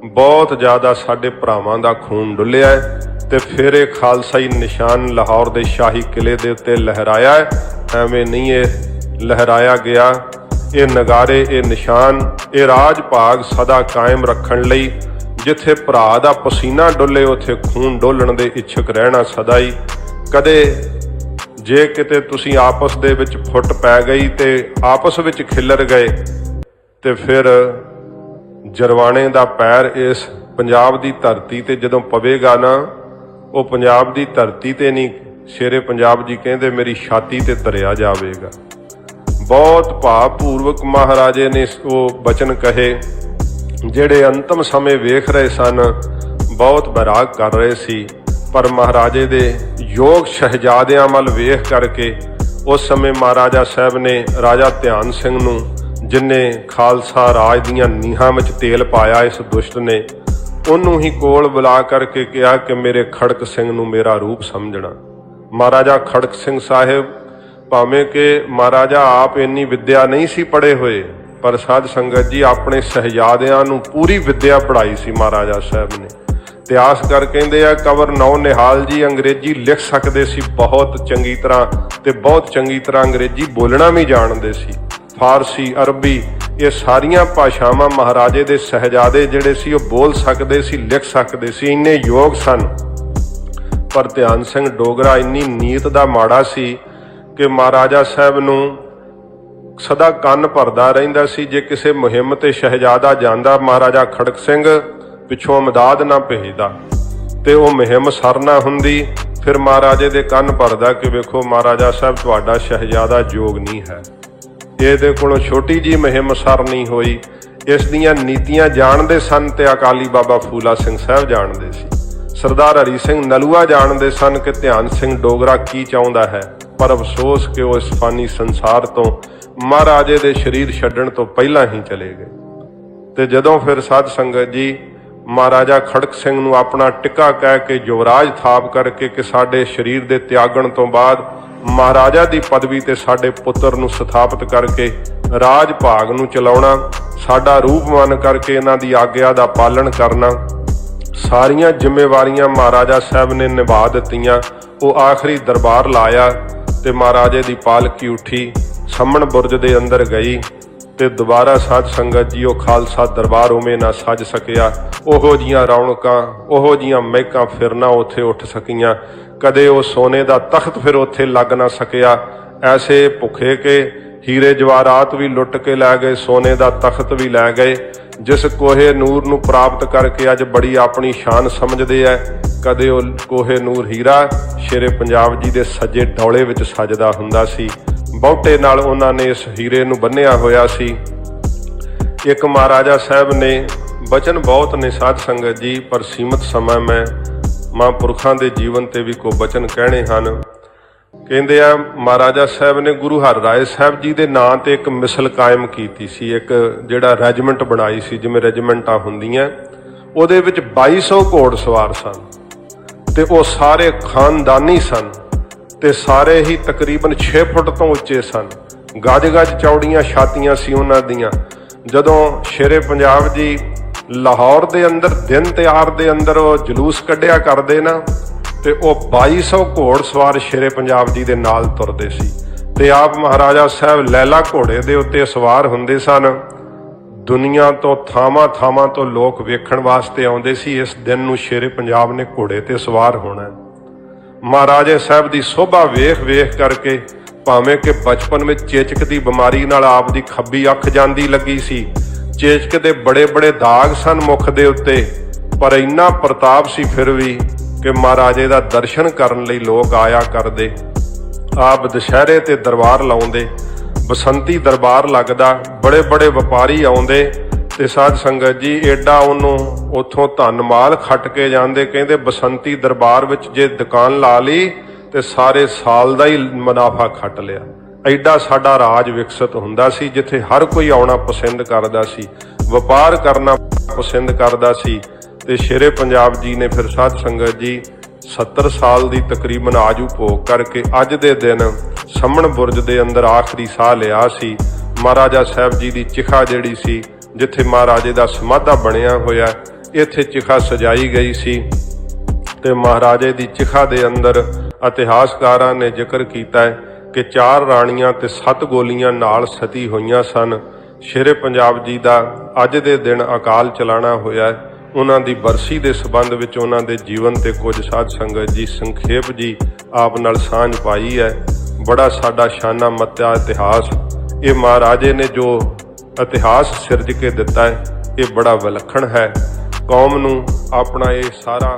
Speaker 1: ਬਹੁਤ ਜ਼ਿਆਦਾ ਸਾਡੇ ਭਰਾਵਾਂ ਦਾ ਖੂਨ ਡੁੱਲਿਆ ਹੈ ਤੇ ਫਿਰ ਇਹ ਖਾਲਸਾਈ ਨਿਸ਼ਾਨ ਲਾਹੌਰ ਦੇ ਸ਼ਾਹੀ ਕਿਲੇ ਦੇ ਉੱਤੇ ਲਹਿਰਾਇਆ ਹੈ। ਐਵੇਂ ਨਹੀਂ ਇਹ ਲਹਿਰਾਇਆ ਗਿਆ। ਇਹ ਨਗਾਰੇ, ਇਹ ਨਿਸ਼ਾਨ, ਇਹ ਰਾਜ ਭਾਗ ਸਦਾ ਕਾਇਮ ਰੱਖਣ ਲਈ ਜਿੱਥੇ ਭਰਾ ਦਾ ਪਸੀਨਾ ਡੁੱਲੇ ਉੱਥੇ ਖੂਨ ਡੋਲਣ ਦੇ ਇੱਛੁਕ ਰਹਿਣਾ ਸਦਾ ਹੀ। ਕਦੇ ਜੇ ਕਿਤੇ ਤੁਸੀਂ ਆਪਸ ਦੇ ਵਿੱਚ ਫੁੱਟ ਪੈ ਗਈ ਤੇ ਆਪਸ ਵਿੱਚ ਖਿੱਲਰ ਗਏ ਤੇ ਫਿਰ ਜਰਵਾਣੇ ਦਾ ਪੈਰ ਇਸ ਪੰਜਾਬ ਦੀ ਧਰਤੀ ਤੇ ਜਦੋਂ ਪਵੇਗਾ ਨਾ, ਉਹ ਪੰਜਾਬ ਦੀ ਧਰਤੀ ਤੇ ਨਹੀਂ, ਸ਼ੇਰੇ ਪੰਜਾਬ ਜੀ ਕਹਿੰਦੇ ਮੇਰੀ ਛਾਤੀ ਤੇ ਧਰਿਆ ਜਾਵੇਗਾ। ਬਹੁਤ ਭਾਵਪੂਰਵਕ ਮਹਾਰਾਜੇ ਨੇ ਉਹ ਬਚਨ ਕਹੇ ਜਿਹੜੇ ਅੰਤਮ ਸਮੇਂ ਵੇਖ ਰਹੇ ਸਨ, ਬਹੁਤ ਬੈਰਾਗ ਕਰ ਰਹੇ ਸੀ, ਪਰ ਮਹਾਰਾਜੇ ਦੇ ਯੋਗ ਸ਼ਹਿਜ਼ਾਦਿਆਂ ਵੱਲ ਵੇਖ ਕਰਕੇ ਉਸ ਸਮੇਂ ਮਹਾਰਾਜਾ ਸਾਹਿਬ ਨੇ ਰਾਜਾ ਧਿਆਨ ਸਿੰਘ ਨੂੰ, ਜਿਨ੍ਹੇ ਖਾਲਸਾ ਰਾਜ ਦੀਆਂ ਨੀਹਾਂ ਵਿੱਚ ਤੇਲ ਪਾਇਆ ਇਸ ਦੁਸ਼ਟ ਨੇ, ਉਹਨੂੰ ਹੀ ਕੋਲ ਬੁਲਾ ਕਰਕੇ ਕਿਹਾ ਕਿ ਮੇਰੇ ਖੜਕ ਸਿੰਘ ਨੂੰ ਮੇਰਾ ਰੂਪ ਸਮਝਣਾ। ਮਹਾਰਾਜਾ ਖੜਕ ਸਿੰਘ ਸਾਹਿਬ ਭਾਵੇਂ ਕਿ ਮਹਾਰਾਜਾ ਆਪ ਇੰਨੀ ਵਿੱਦਿਆ ਨਹੀਂ ਸੀ ਪੜ੍ਹੇ ਹੋਏ, ਪਰ ਸਾਧ ਸੰਗਤ ਜੀ ਆਪਣੇ ਸ਼ਹਿਜ਼ਾਦਿਆਂ ਨੂੰ ਪੂਰੀ ਵਿੱਦਿਆ ਪੜ੍ਹਾਈ ਸੀ ਮਹਾਰਾਜਾ ਸਾਹਿਬ ਨੇ। ਇਤਿਹਾਸਕਾਰ ਕਹਿੰਦੇ ਆ ਕੰਵਰ ਨੌ ਨਿਹਾਲ ਜੀ ਅੰਗਰੇਜ਼ੀ ਲਿਖ ਸਕਦੇ ਸੀ ਬਹੁਤ ਚੰਗੀ ਤਰ੍ਹਾਂ ਤੇ ਬਹੁਤ ਚੰਗੀ ਤਰ੍ਹਾਂ ਅੰਗਰੇਜ਼ੀ ਬੋਲਣਾ ਵੀ ਜਾਣਦੇ ਸੀ। ਫਾਰਸੀ, ਅਰਬੀ, ਇਹ ਸਾਰੀਆਂ ਭਾਸ਼ਾਵਾਂ ਮਹਾਰਾਜੇ ਦੇ ਸ਼ਹਿਜ਼ਾਦੇ ਜਿਹੜੇ ਸੀ ਉਹ ਬੋਲ ਸਕਦੇ ਸੀ, ਲਿਖ ਸਕਦੇ ਸੀ, ਇੰਨੇ ਯੋਗ ਸਨ। ਪਰ ਧਿਆਨ ਸਿੰਘ ਡੋਗਰਾ ਇੰਨੀ ਨੀਤ ਦਾ ਮਾੜਾ ਸੀ ਕਿ ਮਹਾਰਾਜਾ ਸਾਹਿਬ ਨੂੰ ਸਦਾ ਕੰਨ ਭਰਦਾ ਰਹਿੰਦਾ ਸੀ। ਜੇ ਕਿਸੇ ਮੁਹਿੰਮ ਤੇ ਸ਼ਹਿਜ਼ਾਦਾ ਜਾਂਦਾ, ਮਹਾਰਾਜਾ ਖੜਕ ਸਿੰਘ ਪਿੱਛੋਂ ਮਦਦ ਨਾ ਭੇਜਦਾ ਤੇ ਉਹ ਮੁਹਿੰਮ ਸਰ ਨਾ ਹੁੰਦੀ, ਫਿਰ ਮਹਾਰਾਜੇ ਦੇ ਕੰਨ ਭਰਦਾ ਕਿ ਵੇਖੋ ਮਹਾਰਾਜਾ ਸਾਹਿਬ ਤੁਹਾਡਾ ਸ਼ਹਿਜ਼ਾਦਾ ਯੋਗ ਨਹੀਂ ਹੈ, ਇਹਦੇ ਕੋਲੋਂ ਛੋਟੀ ਜੀ ਮੁਹਿੰਮ ਸਰ ਨਹੀਂ ਹੋਈ। ਇਸ ਦੀਆਂ ਨੀਤੀਆਂ ਜਾਣਦੇ ਸਨ ਤੇ ਅਕਾਲੀ ਬਾਬਾ ਫੂਲਾ ਸਿੰਘ ਸਾਹਿਬ ਜਾਣਦੇ ਸੀ, ਸਰਦਾਰ ਹਰੀ ਸਿੰਘ ਨਲੂਆ ਜਾਣਦੇ ਸਨ ਕਿ ਧਿਆਨ ਸਿੰਘ ਡੋਗਰਾ ਕੀ ਚਾਹੁੰਦਾ ਹੈ। ਪਰ ਅਫਸੋਸ ਕਿ ਉਹ ਇਸ ਫਾਨੀ ਸੰਸਾਰ ਤੋਂ ਮਹਾਰਾਜੇ ਦੇ ਸਰੀਰ ਛੱਡਣ ਤੋਂ ਪਹਿਲਾਂ ਹੀ ਚਲੇ ਗਏ। ਤੇ ਜਦੋਂ ਫਿਰ ਸਾਧ ਸੰਗਤ ਜੀ ਮਹਾਰਾਜਾ ਖੜਕ ਸਿੰਘ ਨੂੰ ਆਪਣਾ ਟਿੱਕਾ ਕਹਿ ਕੇ ਯੁਵਰਾਜ ਥਾਪ ਕਰਕੇ ਕਿ ਸਾਡੇ ਸਰੀਰ ਦੇ ਤਿਆਗਣ ਤੋਂ ਬਾਅਦ ਮਹਾਰਾਜਾ ਦੀ ਪਦਵੀ ਤੇ ਸਾਡੇ ਪੁੱਤਰ ਨੂੰ ਸਥਾਪਿਤ ਕਰਕੇ ਰਾਜ ਭਾਗ ਨੂੰ ਚਲਾਉਣਾ, ਸਾਡਾ ਰੂਪ ਮੰਨ ਕਰਕੇ ਇਹਨਾਂ ਦੀ ਆਗਿਆ ਦਾ ਪਾਲਣ ਕਰਨਾ, ਸਾਰੀਆਂ ਜ਼ਿੰਮੇਵਾਰੀਆਂ ਮਹਾਰਾਜਾ ਸਾਹਿਬ ਨੇ ਨਿਭਾ ਦਿੱਤੀਆਂ। ਉਹ ਆਖਰੀ ਦਰਬਾਰ ਲਾਇਆ ਤੇ ਮਹਾਰਾਜੇ ਦੀ ਪਾਲਕੀ ਉੱਠੀ, ਸੰਮਣ ਬੁਰਜ ਦੇ ਅੰਦਰ ਗਈ ਤੇ ਦੁਬਾਰਾ ਸਾਧ ਸੰਗਤ ਜੀ ਉਹ ਖਾਲਸਾ ਦਰਬਾਰ ਉਵੇਂ ਨਾ ਸੱਜ ਸਕਿਆ। ਉਹੋ ਜੀਆਂ ਰੌਣਕਾਂ, ਉਹੋ ਜੀਆਂ ਮਹਿਕਾਂ ਫਿਰ ਨਾ ਉੱਥੇ ਉੱਠ ਸਕੀਆਂ। ਕਦੇ ਉਹ ਸੋਨੇ ਦਾ ਤਖਤ ਫਿਰ ਉੱਥੇ ਲੱਗ ਨਾ ਸਕਿਆ। ਐਸੇ ਭੁੱਖੇ ਕਿ ਹੀਰੇ ਜਵਾਹਰਾਤ ਵੀ ਲੁੱਟ ਕੇ ਲੈ ਗਏ, ਸੋਨੇ ਦਾ ਤਖਤ ਵੀ ਲੈ ਗਏ। ਜਿਸ ਕੋਹੇ ਨੂਰ ਨੂੰ ਪ੍ਰਾਪਤ ਕਰਕੇ ਅੱਜ ਬੜੀ ਆਪਣੀ ਸ਼ਾਨ ਸਮਝਦੇ ਐ, ਕਦੇ ਉਹ ਕੋਹੇ ਨੂਰ ਹੀਰਾ ਸ਼ੇਰੇ ਪੰਜਾਬ ਜੀ ਦੇ ਸੱਜੇ ਡੌਲੇ ਵਿੱਚ ਸੱਜਦਾ ਹੁੰਦਾ ਸੀ। ਬਹੁਤੇ ਨਾਲ ਉਹਨਾਂ ਨੇ ਇਸ ਹੀਰੇ ਨੂੰ ਬੰਨਿਆ ਹੋਇਆ ਸੀ। ਇੱਕ ਮਹਾਰਾਜਾ ਸਾਹਿਬ ਨੇ ਬਚਨ ਬਹੁਤ ਨੇ ਸਾਧ ਸੰਗਤ ਜੀ, ਪਰ ਸੀਮਤ ਸਮਾਂ ਮੈਂ ਮਹਾਂਪੁਰਖਾਂ ਦੇ ਜੀਵਨ ਤੇ ਵੀ ਕੋ ਬਚਨ ਕਹਿਣੇ ਹਨ। ਕਹਿੰਦੇ ਆ ਮਹਾਰਾਜਾ ਸਾਹਿਬ ਨੇ ਗੁਰੂ ਹਰਿਰਾਏ ਸਾਹਿਬ ਜੀ ਦੇ ਨਾਂ ਤੇ ਇੱਕ ਮਿਸਲ ਕਾਇਮ ਕੀਤੀ ਸੀ, ਇੱਕ ਜਿਹੜਾ ਰੈਜੀਮੈਂਟ ਬਣਾਈ ਸੀ, ਜਿਵੇਂ ਰੈਜੀਮੈਂਟਾਂ ਹੁੰਦੀਆਂ। ਉਹਦੇ ਵਿੱਚ 2200 ਘੋੜ ਸਵਾਰ ਸਨ ਤੇ ਉਹ ਸਾਰੇ ਖਾਨਦਾਨੀ ਸਨ ਤੇ ਸਾਰੇ ਹੀ ਤਕਰੀਬਨ 6 ਫੁੱਟ ਤੋਂ ਉੱਚੇ ਸਨ। ਗੱਜ-ਗੱਜ ਚੌੜੀਆਂ ਛਾਤੀਆਂ ਸੀ ਉਹਨਾਂ ਦੀਆਂ। ਜਦੋਂ ਸ਼ੇਰੇ ਪੰਜਾਬ ਜੀ ਲਾਹੌਰ ਦੇ ਅੰਦਰ ਦਿਨ ਤਿਉਹਾਰ ਦੇ ਅੰਦਰ ਉਹ ਜਲੂਸ ਕੱਢਿਆ ਕਰਦੇ ਨਾ, ਤੇ ਉਹ 2200 ਘੋੜ ਸਵਾਰ ਸ਼ੇਰੇ ਪੰਜਾਬ ਜੀ ਦੇ ਨਾਲ ਤੁਰਦੇ ਸੀ ਤੇ ਆਪ ਮਹਾਰਾਜਾ ਸਾਹਿਬ ਲੈਲਾ ਘੋੜੇ ਦੇ ਉੱਤੇ ਸਵਾਰ ਹੁੰਦੇ ਸਨ। ਦੁਨੀਆ ਤੋਂ ਥਾਵਾਂ ਤੋਂ ਲੋਕ ਵੇਖਣ ਵਾਸਤੇ ਆਉਂਦੇ ਸੀ ਇਸ ਦਿਨ ਨੂੰ, ਸ਼ੇਰੇ ਪੰਜਾਬ ਨੇ ਘੋੜੇ ਤੇ ਸਵਾਰ ਹੋਣਾ। ਮਹਾਰਾਜੇ ਸਾਹਿਬ ਦੀ ਸੋਭਾ ਵੇਖ ਕਰਕੇ, ਭਾਵੇਂ ਕਿ ਬਚਪਨ ਵਿੱਚ ਚੇਚਕ ਦੀ ਬਿਮਾਰੀ ਨਾਲ ਆਪ ਦੀ ਖੱਬੀ ਅੱਖ ਜਾਂਦੀ ਲੱਗੀ ਸੀ, ਚੇਚਕ ਦੇ ਬੜੇ ਦਾਗ ਸਨ ਮੁਖ ਦੇ ਉੱਤੇ, ਪਰ ਇੰਨਾ ਪ੍ਰਤਾਪ ਸੀ ਫਿਰ ਵੀ ਕਿ ਮਹਾਰਾਜੇ ਦਾ ਦਰਸ਼ਨ ਕਰਨ ਲਈ ਲੋਕ ਆਇਆ ਕਰਦੇ। ਆਪ ਦੁਸ਼ਹਿਰੇ ਤੇ ਦਰਬਾਰ ਲਾਉਂਦੇ, ਬਸੰਤੀ ਦਰਬਾਰ ਲੱਗਦਾ, ਬੜੇ ਵਪਾਰੀ ਆਉਂਦੇ ਤੇ ਸਾਧ ਸੰਗਤ ਜੀ ਏਡਾ ਉਹਨੂੰ ਉੱਥੋਂ ਧਨ ਮਾਲ ਖੱਟ ਕੇ ਜਾਂਦੇ। ਕਹਿੰਦੇ ਬਸੰਤੀ ਦਰਬਾਰ ਵਿੱਚ ਜੇ ਦੁਕਾਨ ਲਾ ਲਈ ਤੇ ਸਾਰੇ ਸਾਲ ਦਾ ਹੀ ਮੁਨਾਫਾ ਖੱਟ ਲਿਆ। ਐਡਾ ਸਾਡਾ ਰਾਜ ਵਿਕਸਿਤ ਹੁੰਦਾ ਸੀ, ਜਿੱਥੇ ਹਰ ਕੋਈ ਆਉਣਾ ਪਸੰਦ ਕਰਦਾ ਸੀ, ਵਪਾਰ ਕਰਨਾ ਪਸੰਦ ਕਰਦਾ ਸੀ। ਤੇ ਸ਼ੇਰੇ ਪੰਜਾਬ ਜੀ ਨੇ ਫਿਰ ਸਾਧ ਸੰਗਤ ਜੀ 70 ਸਾਲ ਦੀ ਤਕਰੀਬਨ ਆਜੂ ਭੋਗ ਕਰਕੇ ਅੱਜ ਦੇ ਦਿਨ ਸੰਮਣ ਬੁਰਜ ਦੇ ਅੰਦਰ ਆਖਰੀ ਸਾਹ ਲਿਆ ਸੀ। ਮਹਾਰਾਜਾ ਸਾਹਿਬ ਜੀ ਦੀ ਚਿਖਾ ਜਿਹੜੀ ਸੀ, ਜਿੱਥੇ ਮਹਾਰਾਜੇ ਦਾ ਸਮਾਧਾ ਬਣਿਆ ਹੋਇਆ, ਇੱਥੇ ਚਿਖਾ ਸਜਾਈ ਗਈ ਸੀ ਤੇ ਮਹਾਰਾਜੇ ਦੀ ਚਿਖਾ ਦੇ ਅੰਦਰ ਇਤਿਹਾਸਕਾਰਾਂ ਨੇ ਜ਼ਿਕਰ ਕੀਤਾ ਹੈ ਕਿ 4 ਰਾਣੀਆਂ ਤੇ 7 ਗੋਲੀਆਂ ਨਾਲ ਸਤੀ ਹੋਈਆਂ ਸਨ। ਸ਼ੇਰੇ ਪੰਜਾਬ ਜੀ ਦਾ ਅੱਜ ਦੇ ਦਿਨ ਅਕਾਲ ਚਲਾਣਾ ਹੋਇਆ। ਉਹਨਾਂ ਦੀ ਬਰਸੀ ਦੇ ਸੰਬੰਧ ਵਿੱਚ ਉਹਨਾਂ ਦੇ ਜੀਵਨ ਤੇ ਕੁਝ ਸਾਧ ਸੰਗਤ ਜੀ ਸੰਖੇਪ ਜੀ ਆਪ ਨਾਲ ਸਾਂਝ ਪਾਈ ਹੈ। ਬੜਾ ਸਾਡਾ ਸ਼ਾਨਾ ਮੱਤਿਆ ਇਤਿਹਾਸ, ਇਹ ਮਹਾਰਾਜੇ ਨੇ ਜੋ ਇਤਿਹਾਸ ਸਿਰਜ ਕੇ ਦਿੱਤਾ ਹੈ, ਇਹ ਬੜਾ ਵਿਲੱਖਣ ਹੈ। ਕੌਮ ਨੂੰ ਆਪਣਾ ਇਹ ਸਾਰਾ